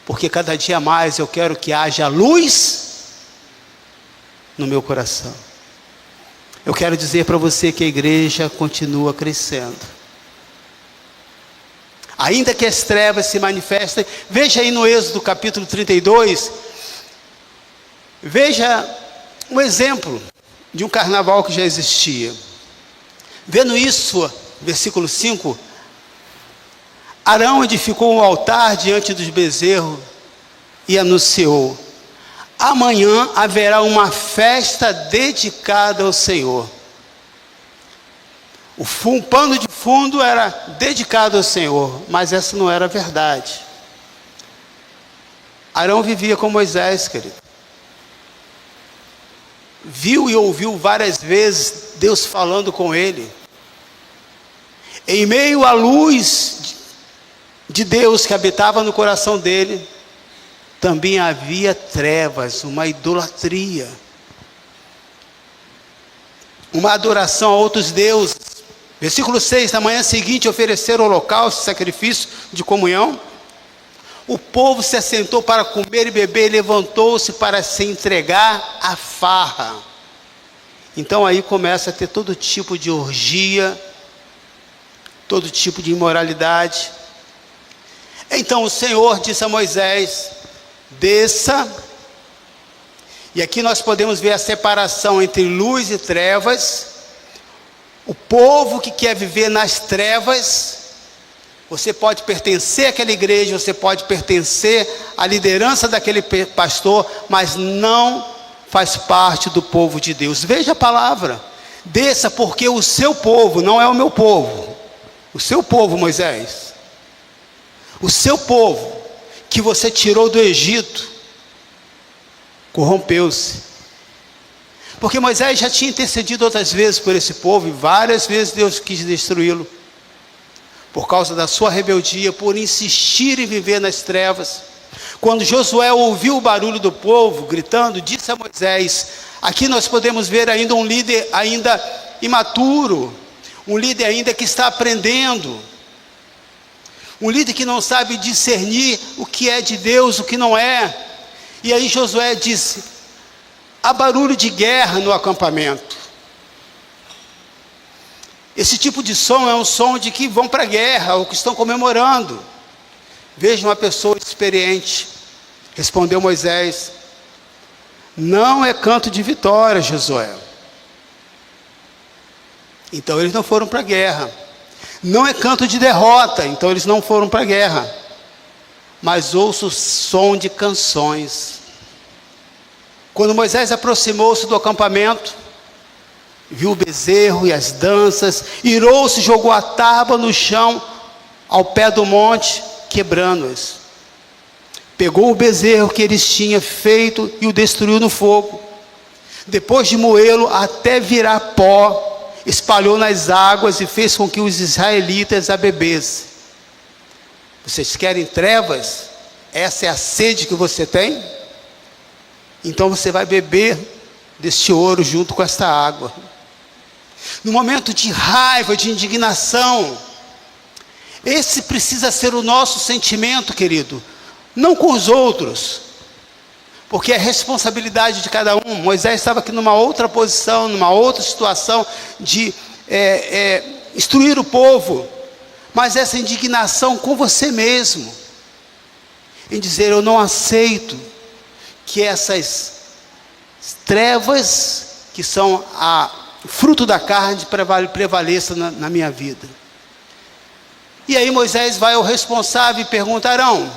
porque cada dia mais eu quero que haja luz no meu coração. Eu quero dizer para você que a igreja continua crescendo. Ainda que as trevas se manifestem, veja aí no Êxodo capítulo 32, veja um exemplo de um carnaval que já existia. Vendo isso, versículo 5, Arão edificou um altar diante dos bezerros e anunciou: amanhã haverá uma festa dedicada ao Senhor. Um pano de fundo era dedicado ao Senhor, mas essa não era a verdade. Arão vivia com Moisés, querido. Viu e ouviu várias vezes Deus falando com ele. Em meio à luz de Deus que habitava no coração dele, também havia trevas, uma idolatria, uma adoração a outros deuses. Versículo 6, na manhã seguinte ofereceram holocausto, sacrifício de comunhão. O povo se assentou para comer e beber, e levantou-se para se entregar à farra. Então aí começa a ter todo tipo de orgia, todo tipo de imoralidade. Então o Senhor disse a Moisés: desça. E aqui nós podemos ver a separação entre luz e trevas. O povo que quer viver nas trevas, você pode pertencer àquela igreja, você pode pertencer à liderança daquele pastor, mas não faz parte do povo de Deus. Veja a palavra: desça, porque o seu povo não é o meu povo. O seu povo, Moisés, o seu povo que você tirou do Egito, corrompeu-se. Porque Moisés já tinha intercedido outras vezes por esse povo, e várias vezes Deus quis destruí-lo, por causa da sua rebeldia, por insistir em viver nas trevas. Quando Josué ouviu o barulho do povo gritando, disse a Moisés: aqui nós podemos ver ainda um líder ainda imaturo, um líder ainda que está aprendendo, um líder que não sabe discernir o que é de Deus, o que não é. E aí Josué disse: há barulho de guerra no acampamento. Esse tipo de som é um som de que vão para a guerra, ou que estão comemorando. Veja uma pessoa experiente. Respondeu Moisés: não é canto de vitória, Josué. Então eles não foram para a guerra. Não é canto de derrota, então eles não foram para a guerra. Mas ouço o som de canções. Quando Moisés aproximou-se do acampamento, viu o bezerro e as danças, irou-se, jogou a tábua no chão, ao pé do monte, quebrando-as. Pegou o bezerro que eles tinham feito e o destruiu no fogo. Depois de moê-lo até virar pó, espalhou nas águas e fez com que os israelitas a bebessem. Vocês querem trevas? Essa é a sede que você tem? Então você vai beber deste ouro junto com esta água. No momento de raiva, de indignação, esse precisa ser o nosso sentimento, querido. Não com os outros, porque é responsabilidade de cada um. Moisés estava aqui numa outra posição, numa outra situação de instruir o povo, mas essa indignação com você mesmo, em dizer: eu não aceito que essas trevas, que são o fruto da carne, prevaleça na minha vida. E aí Moisés vai ao responsável e pergunta: Arão,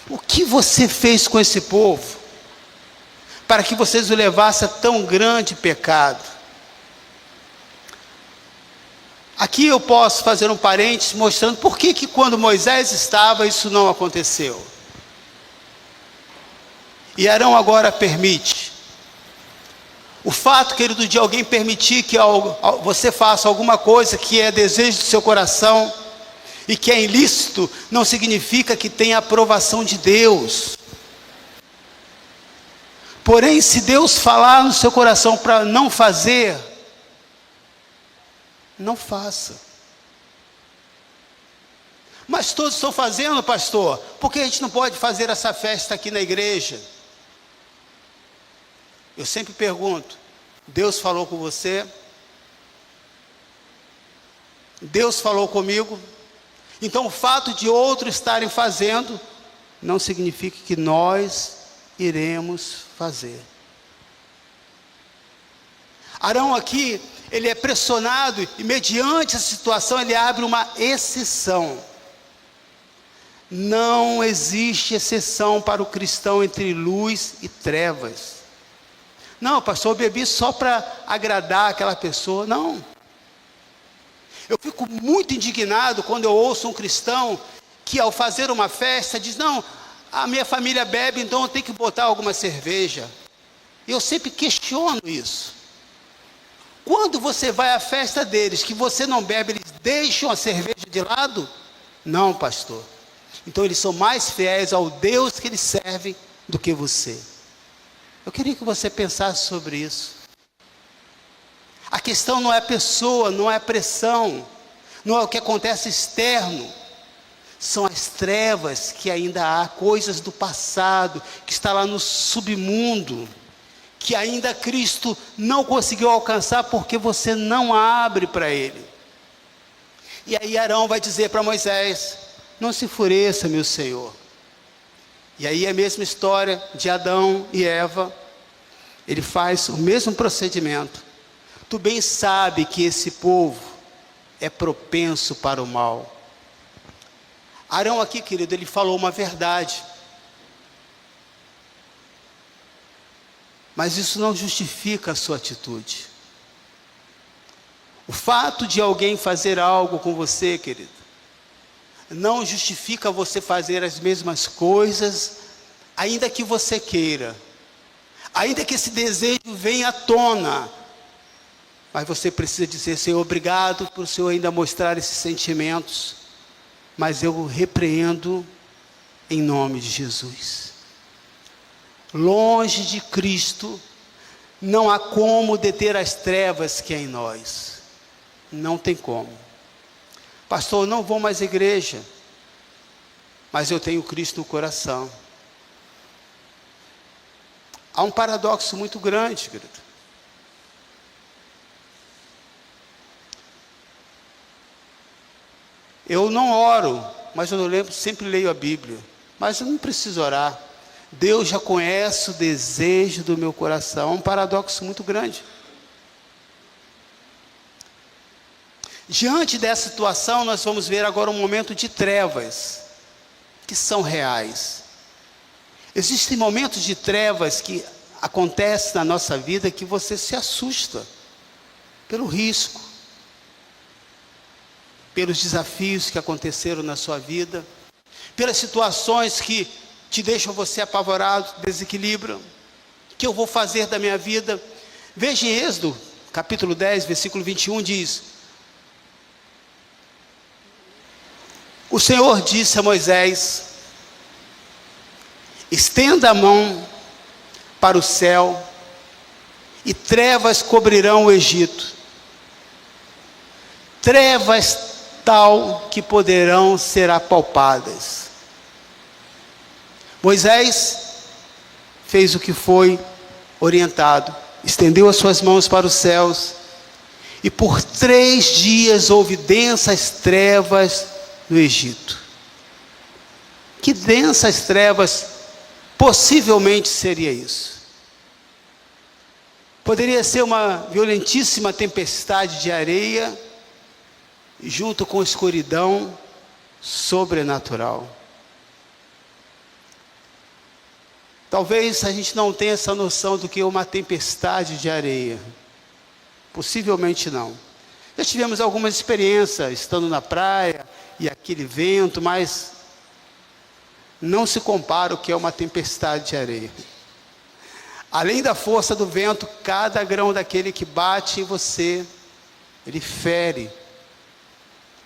o que você fez com esse povo, para que vocês o levassem a tão grande pecado? Aqui eu posso fazer um parênteses mostrando por que quando Moisés estava, isso não aconteceu. E Arão agora permite. O fato, querido, de alguém permitir que você faça alguma coisa que é desejo do seu coração e que é ilícito, não significa que tenha aprovação de Deus. Porém, se Deus falar no seu coração para não fazer, não faça. Mas todos estão fazendo, pastor, por que a gente não pode fazer essa festa aqui na igreja? Eu sempre pergunto: Deus falou com você? Deus falou comigo? Então o fato de outros estarem fazendo não significa que nós iremos fazer. Arão aqui, ele é pressionado e mediante essa situação ele abre uma exceção. Não existe exceção para o cristão entre luz e trevas. Não, pastor, eu bebi só para agradar aquela pessoa. Não. Eu fico muito indignado quando eu ouço um cristão que ao fazer uma festa diz: não, a minha família bebe, então eu tenho que botar alguma cerveja. E eu sempre questiono isso. Quando você vai à festa deles, que você não bebe, eles deixam a cerveja de lado? Não, pastor. Então eles são mais fiéis ao Deus que eles servem do que você. Eu queria que você pensasse sobre isso. A questão não é a pessoa, não é a pressão, não é o que acontece externo. São as trevas, que ainda há coisas do passado, que está lá no submundo, que ainda Cristo não conseguiu alcançar, porque você não abre para Ele. E aí Arão vai dizer para Moisés: não se enfureça, meu Senhor. E aí a mesma história de Adão e Eva, ele faz o mesmo procedimento. Tu bem sabe que esse povo é propenso para o mal. Arão aqui, querido, ele falou uma verdade. Mas isso não justifica a sua atitude. O fato de alguém fazer algo com você, querido, não justifica você fazer as mesmas coisas, ainda que você queira, ainda que esse desejo venha à tona. Mas você precisa dizer: Senhor, obrigado por o Senhor ainda mostrar esses sentimentos, mas eu repreendo em nome de Jesus. Longe de Cristo, não há como deter as trevas que há em nós. Não tem como. Pastor, eu não vou mais à igreja, mas eu tenho Cristo no coração. Há um paradoxo muito grande, querido. Eu não oro, mas eu sempre leio a Bíblia. Mas eu não preciso orar. Deus já conhece o desejo do meu coração. É um paradoxo muito grande. Diante dessa situação, nós vamos ver agora um momento de trevas, que são reais. Existem momentos de trevas que acontecem na nossa vida que você se assusta pelo risco, pelos desafios que aconteceram na sua vida, pelas situações que te deixam você apavorado, desequilibram. O que eu vou fazer da minha vida? Veja em Êxodo, capítulo 10, versículo 21, diz: o Senhor disse a Moisés: estenda a mão para o céu, e trevas cobrirão o Egito, trevas tal que poderão ser apalpadas. Moisés fez o que foi orientado, estendeu as suas mãos para os céus, e por 3 dias houve densas trevas no Egito. Que densas trevas possivelmente seria isso? Poderia ser uma violentíssima tempestade de areia, junto com escuridão sobrenatural. Talvez a gente não tenha essa noção do que é uma tempestade de areia. Possivelmente não. Já tivemos algumas experiências estando na praia e aquele vento, mas não se compara o que é uma tempestade de areia. Além da força do vento, cada grão daquele que bate em você, ele fere,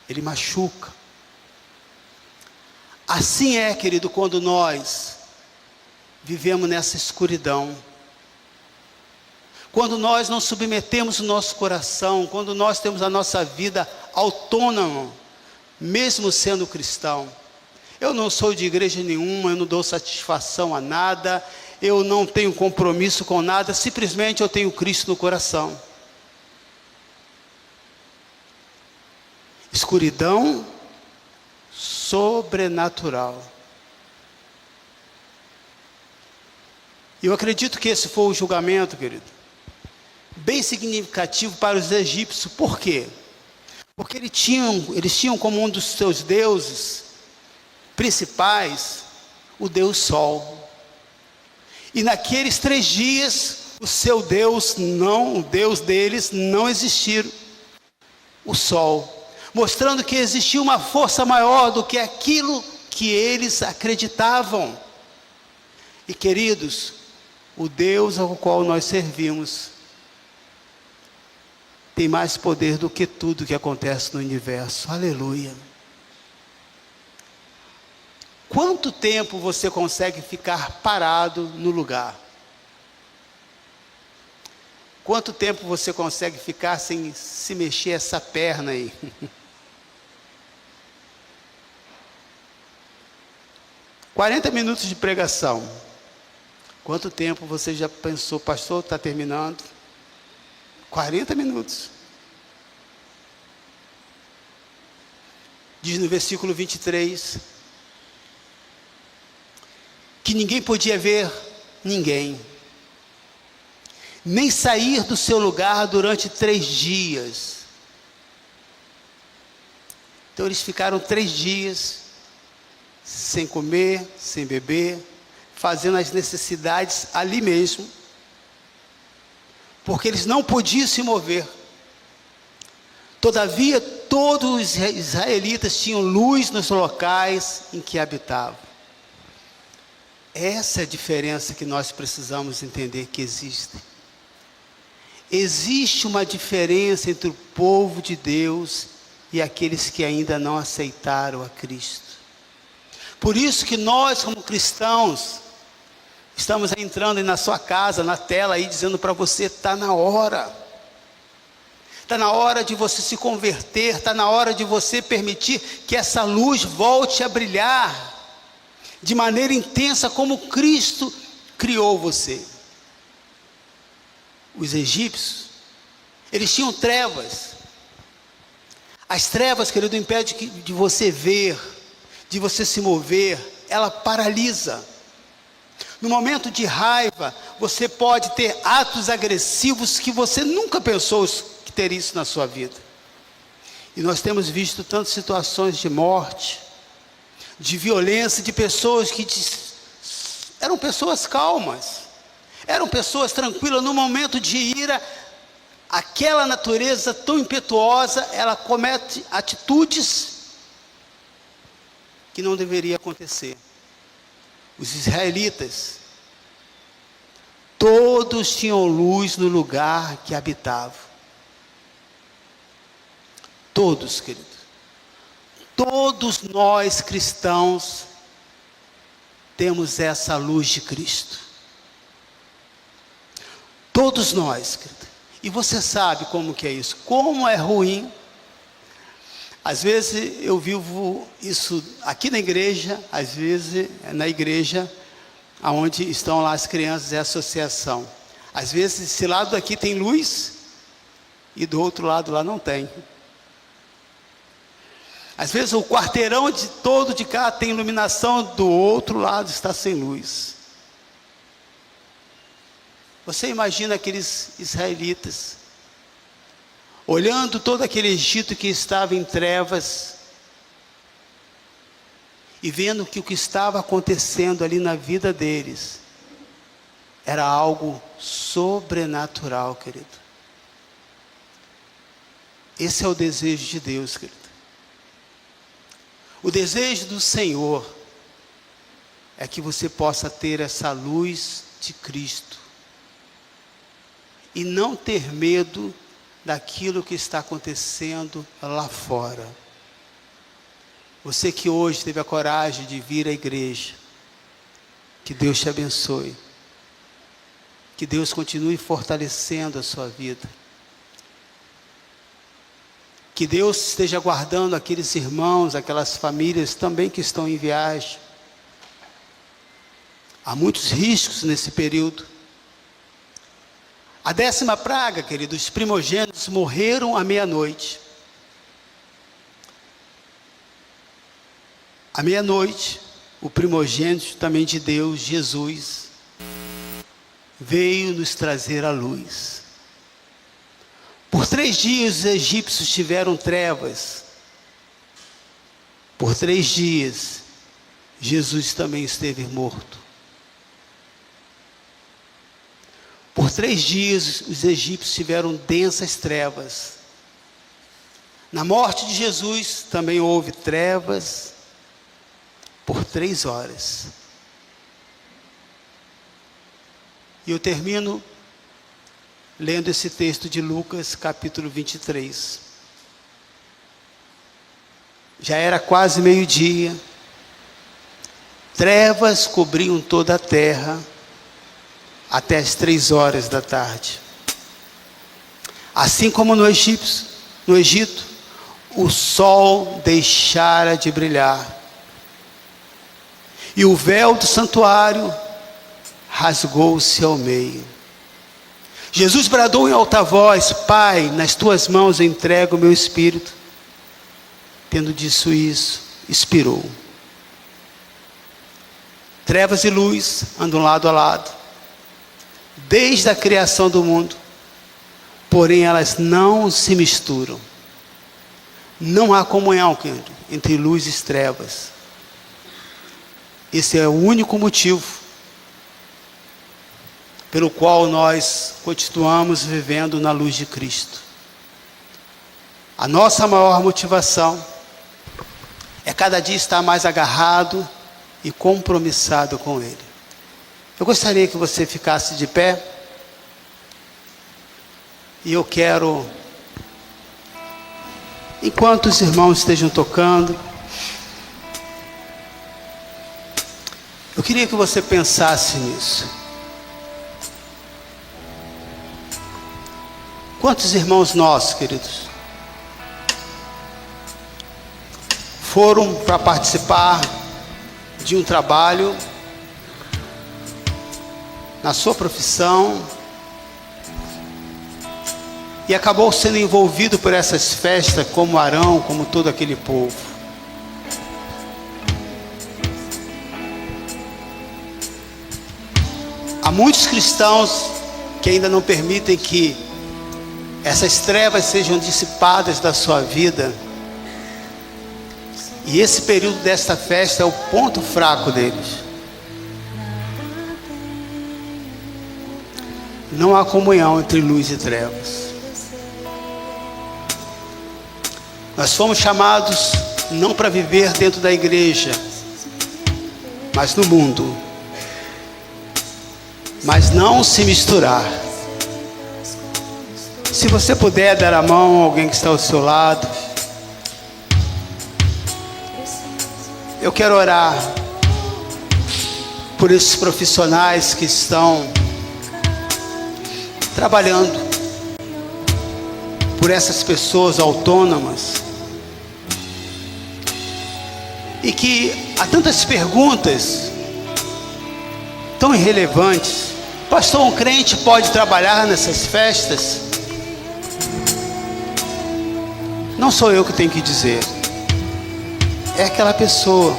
ele machuca. Assim é, querido, quando nós vivemos nessa escuridão. Quando nós não submetemos o nosso coração, quando nós temos a nossa vida autônoma, mesmo sendo cristão. Eu não sou de igreja nenhuma, eu não dou satisfação a nada, eu não tenho compromisso com nada, simplesmente eu tenho Cristo no coração. Escuridão sobrenatural. E eu acredito que esse foi o julgamento, querido, bem significativo para os egípcios. Por quê? Porque eles tinham como um dos seus deuses principais o Deus Sol. E naqueles 3 dias, o seu Deus o Deus deles não existia, o Sol, mostrando que existia uma força maior do que aquilo que eles acreditavam. E queridos, o Deus ao qual nós servimos tem mais poder do que tudo que acontece no universo. Aleluia. Quanto tempo você consegue ficar parado no lugar? Quanto tempo você consegue ficar sem se mexer essa perna aí? ...40 minutos de pregação. Quanto tempo você já pensou, pastor, está terminando? 40 minutos. Diz no versículo 23... que ninguém podia ver ninguém, nem sair do seu lugar durante 3 dias. Então eles ficaram 3 dias, sem comer, sem beber, fazendo as necessidades ali mesmo, porque eles não podiam se mover. Todavia, todos os israelitas tinham luz nos locais em que habitavam. Essa é a diferença que nós precisamos entender que existe. Existe uma diferença entre o povo de Deus e aqueles que ainda não aceitaram a Cristo. Por isso que nós, como cristãos, estamos entrando aí na sua casa, na tela aí, dizendo para você, está na hora. Está na hora de você se converter, está na hora de você permitir que essa luz volte a brilhar de maneira intensa como Cristo criou você. Os egípcios, eles tinham trevas. As trevas, querido, impedem de você ver, de você se mover, ela paralisa. No momento de raiva, você pode ter atos agressivos que você nunca pensou que teria isso na sua vida. E nós temos visto tantas situações de morte, de violência, de pessoas que eram pessoas calmas, eram pessoas tranquilas. No momento de ira, aquela natureza tão impetuosa, ela comete atitudes que não deveria acontecer. Os israelitas, todos tinham luz no lugar que habitavam. Todos, querido. Todos nós cristãos temos essa luz de Cristo. Todos nós, querido. E você sabe como que é isso, como é ruim. Às vezes eu vivo isso aqui na igreja, às vezes na igreja, aonde estão lá as crianças, é a associação. Às vezes esse lado daqui tem luz e do outro lado lá não tem. Às vezes o quarteirão todo de cá tem iluminação, do outro lado está sem luz. Você imagina aqueles israelitas olhando todo aquele Egito que estava em trevas e vendo que o que estava acontecendo ali na vida deles era algo sobrenatural, querido. Esse é o desejo de Deus, querido. O desejo do Senhor é que você possa ter essa luz de Cristo e não ter medo daquilo que está acontecendo lá fora. Você que hoje teve a coragem de vir à igreja, que Deus te abençoe, que Deus continue fortalecendo a sua vida, que Deus esteja guardando aqueles irmãos, aquelas famílias também que estão em viagem. Há muitos riscos nesse período. A 10ª praga, querido, os primogênitos morreram à meia-noite. À meia-noite, o primogênito também de Deus, Jesus, veio nos trazer a luz. Por 3 dias os egípcios tiveram trevas. Por 3 dias, Jesus também esteve morto. Por 3 dias os egípcios tiveram densas trevas. Na morte de Jesus também houve trevas por 3 horas. E eu termino lendo esse texto de Lucas, capítulo 23. Já era quase meio-dia. Trevas cobriam toda a terra até as 3 horas da tarde. Assim como no Egito, o sol deixara de brilhar. E o véu do santuário rasgou-se ao meio. Jesus bradou em alta voz: Pai, nas tuas mãos eu entrego o meu espírito. Tendo dito isso, expirou. Trevas e luz andam lado a lado, desde a criação do mundo, porém elas não se misturam. Não há comunhão entre luz e trevas. Esse é o único motivo pelo qual nós continuamos vivendo na luz de Cristo. A nossa maior motivação é cada dia estar mais agarrado e compromissado com Ele. Eu gostaria que você ficasse de pé. E eu quero, enquanto os irmãos estejam tocando, eu queria que você pensasse nisso. Quantos irmãos nossos, queridos, foram para participar de um trabalho na sua profissão e acabou sendo envolvido por essas festas como Arão, como todo aquele povo? Há muitos cristãos que ainda não permitem que essas trevas sejam dissipadas da sua vida. E esse período desta festa é o ponto fraco deles. Não há comunhão entre luz e trevas. Nós fomos chamados não para viver dentro da igreja, mas no mundo. Mas não se misturar. Se você puder dar a mão a alguém que está ao seu lado, eu quero orar por esses profissionais que estão trabalhando, por essas pessoas autônomas, e que há tantas perguntas tão irrelevantes. Pastor, um crente pode trabalhar nessas festas? Não sou eu que tenho que dizer, é aquela pessoa.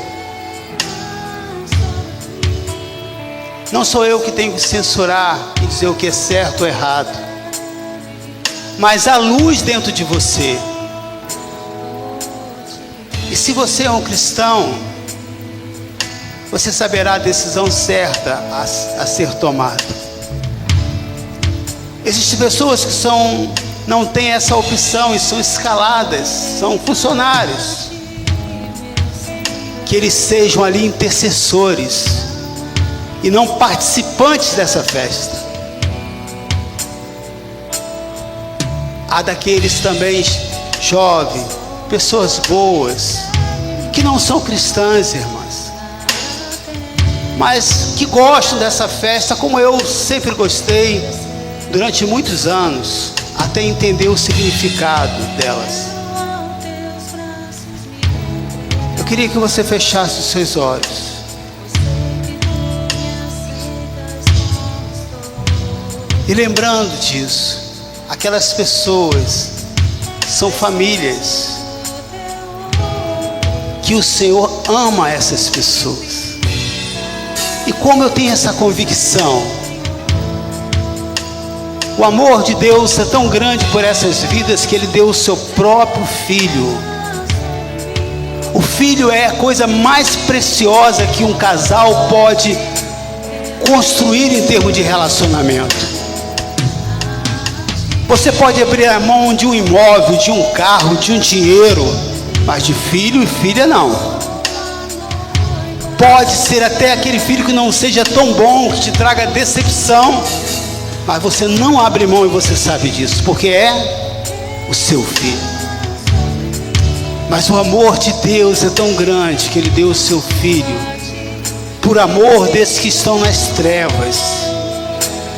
Não sou eu que tenho que censurar e dizer o que é certo ou errado, mas há luz dentro de você. E se você é um cristão, você saberá a decisão certa a ser tomada. Existem pessoas que não têm essa opção e são escaladas, são funcionários. Que eles sejam ali intercessores e não participantes dessa festa. Há daqueles também jovens, pessoas boas, que não são cristãs, irmãs, mas que gostam dessa festa, como eu sempre gostei, durante muitos anos, até entender o significado delas. Eu queria que você fechasse os seus olhos. E lembrando disso, aquelas pessoas são famílias que o Senhor ama essas pessoas. E como eu tenho essa convicção, o amor de Deus é tão grande por essas vidas que Ele deu o seu próprio Filho. O Filho é a coisa mais preciosa que um casal pode construir em termos de relacionamento. Você pode abrir a mão de um imóvel, de um carro, de um dinheiro, mas de filho e filha não. Pode ser até aquele filho que não seja tão bom, que te traga decepção, mas você não abre mão e você sabe disso, porque é o seu filho. Mas o amor de Deus é tão grande que Ele deu o seu Filho, por amor desses que estão nas trevas,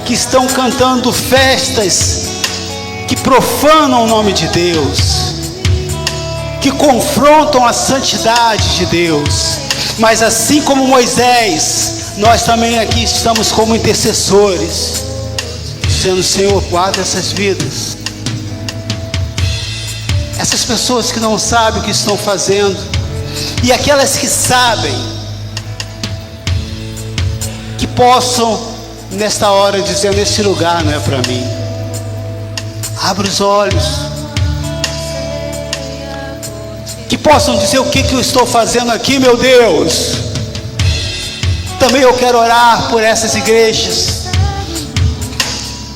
que estão cantando festas que profanam o nome de Deus, que confrontam a santidade de Deus. Mas assim como Moisés, nós também aqui estamos como intercessores, dizendo: Senhor, guarda essas vidas, essas pessoas que não sabem o que estão fazendo, e aquelas que sabem, que possam nesta hora dizer: nesse lugar não é para mim. Abre os olhos, que possam dizer: o que eu estou fazendo aqui, meu Deus? Também eu quero orar por essas igrejas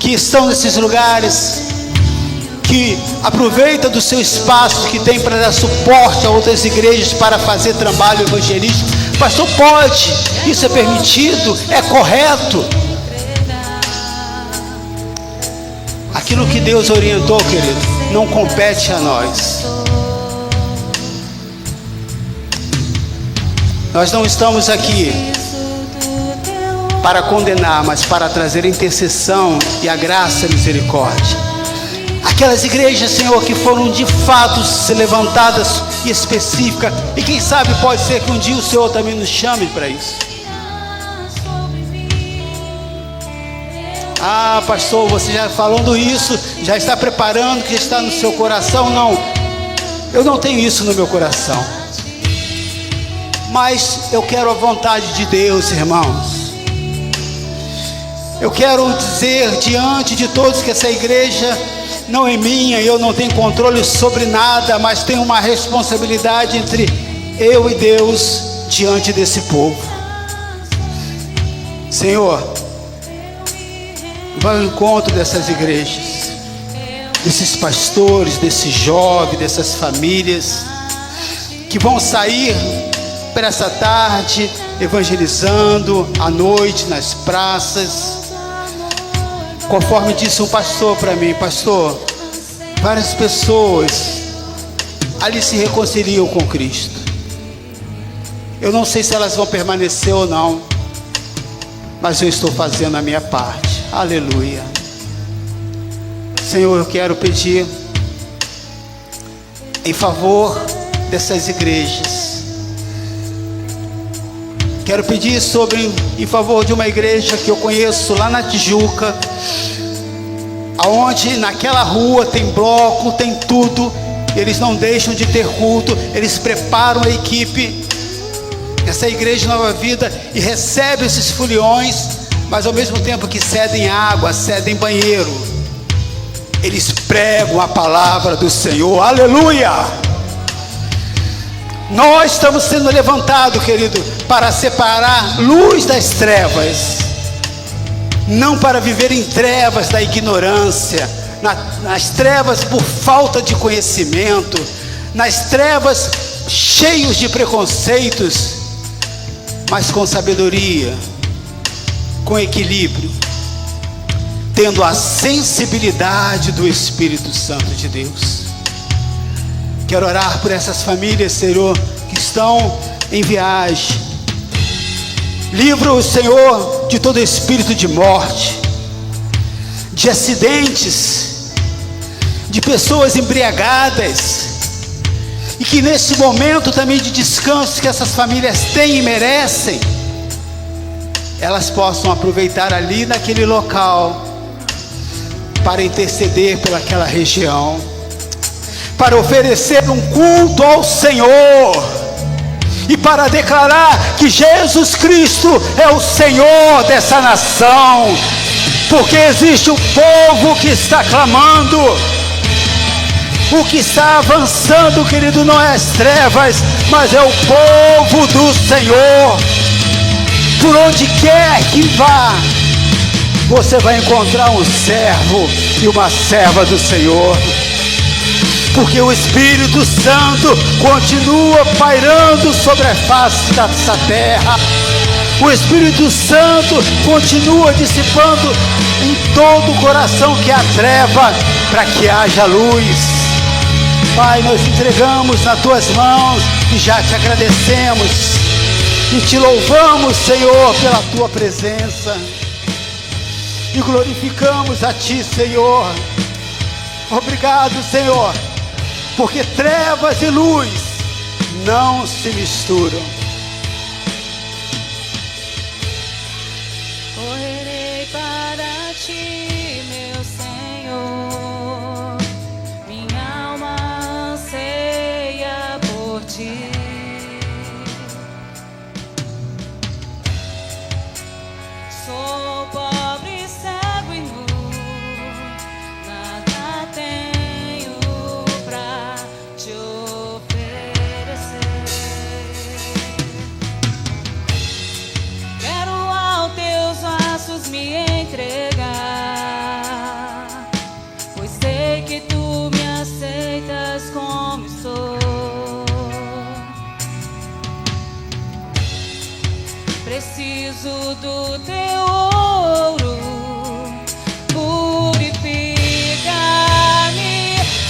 que estão nesses lugares, que aproveita do seu espaço que tem para dar suporte a outras igrejas para fazer trabalho evangelístico. Pastor, pode, isso é permitido, é correto. Aquilo que Deus orientou, querido, não compete a nós. Nós não estamos aqui para condenar, mas para trazer intercessão e a graça e a misericórdia. Aquelas igrejas, Senhor, que foram de fato levantadas e específicas, e quem sabe pode ser que um dia o Senhor também nos chame para isso. Ah, pastor, você já falando isso, já está preparando, que está no seu coração? Não, eu não tenho isso no meu coração, mas eu quero a vontade de Deus, irmãos. Eu quero dizer diante de todos que essa igreja não é minha, eu não tenho controle sobre nada, mas tenho uma responsabilidade entre eu e Deus diante desse povo. Senhor, vai ao encontro dessas igrejas, desses pastores, desses jovens, dessas famílias que vão sair para essa tarde evangelizando à noite nas praças. Conforme disse um pastor para mim: pastor, várias pessoas ali se reconciliam com Cristo. Eu não sei se elas vão permanecer ou não, mas eu estou fazendo a minha parte. Aleluia. Senhor, eu quero pedir em favor dessas igrejas Quero pedir em favor de uma igreja que eu conheço lá na Tijuca, aonde naquela rua tem bloco, tem tudo. Eles não deixam de ter culto, eles preparam a equipe, essa igreja Nova Vida, e recebe esses foliões, mas ao mesmo tempo que cedem água, cedem banheiro, eles pregam a palavra do Senhor. Aleluia! Nós estamos sendo levantados, querido, para separar luz das trevas, não para viver em trevas da ignorância, nas trevas por falta de conhecimento, nas trevas cheios de preconceitos, mas com sabedoria, com equilíbrio, tendo a sensibilidade do Espírito Santo de Deus. Quero orar por essas famílias, Senhor, que estão em viagem. Livra-o, Senhor, de todo espírito de morte, de acidentes, de pessoas embriagadas, e que nesse momento também de descanso que essas famílias têm e merecem, elas possam aproveitar ali naquele local para interceder pelaquela região, para oferecer um culto ao Senhor e para declarar que Jesus Cristo é o Senhor dessa nação, porque existe um povo que está clamando. O que está avançando, querido, não é as trevas, mas é o povo do Senhor. Por onde quer que vá, você vai encontrar um servo e uma serva do Senhor, porque o Espírito Santo continua pairando sobre a face dessa terra. O Espírito Santo continua dissipando em todo o coração que há treva, para que haja luz. Pai, nós entregamos nas tuas mãos e já te agradecemos e te louvamos, Senhor, pela tua presença, e glorificamos a ti, Senhor. Obrigado, Senhor, porque trevas e luz não se misturam. Correrei para ti, meu Senhor, minha alma anseia por ti. Sou pobre, cego e nu, nada tenho pra te oferecer. Quero aos teus braços me entregar, pois sei que tu me aceitas como estou. Preciso do teu ouro, purifica-me,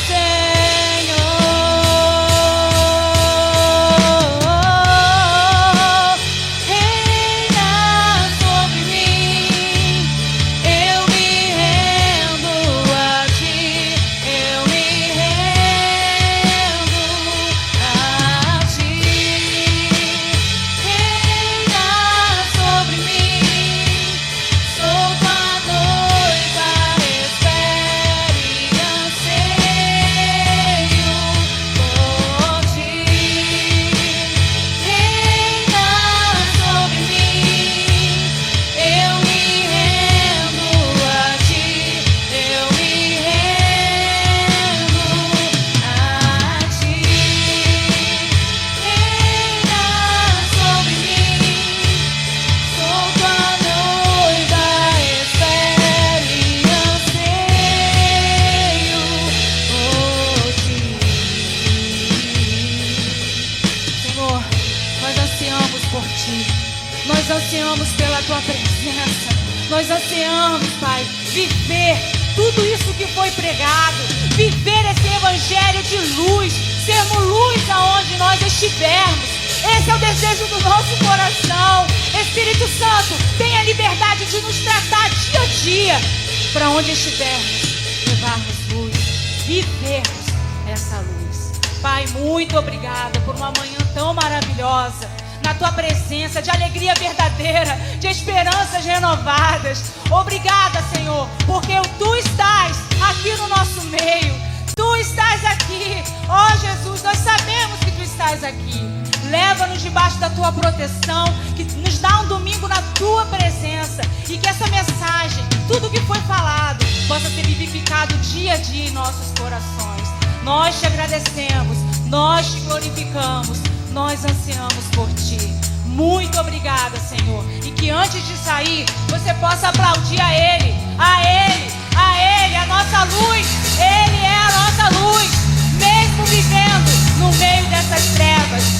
Senhor. Reina sobre mim, eu me rendo a ti, eu me rendo a ti. Reina sobre mim, sou tua noiva, espero e anseio por ti. Reina sobre mim, eu me rendo a ti, eu me rendo a ti. Reina sobre mim, sou tua noiva, espero e anseio por ti. Senhor, nós ansiamos por ti, nós ansiamos pela tua presença, nós ansiamos, Pai, viver tudo isso que foi pregado, viver esse evangelho de luz, sermos luz aonde nós estivermos. Esse é o desejo do nosso coração. Espírito Santo, tenha liberdade de nos tratar dia a dia, para onde estivermos, levarmos luz, vivermos essa luz. Pai, muito obrigada por uma manhã tão maravilhosa, na tua presença, de alegria verdadeira, de esperanças renovadas. Obrigada, Senhor, porque tu estás aqui no nosso meio. Tu estás aqui. Ó Jesus, nós sabemos que tu estás aqui. Leva-nos debaixo da tua proteção, que nos dá um domingo na tua presença, e que essa mensagem, tudo que foi falado, possa ser vivificado dia a dia em nossos corações. Nós te agradecemos, nós te glorificamos, nós ansiamos por ti. Muito obrigada, Senhor. E que antes de sair, você possa aplaudir a Ele, a Ele, a Ele, a nossa luz. Ele é a nossa luz, mesmo vivendo no meio dessas trevas.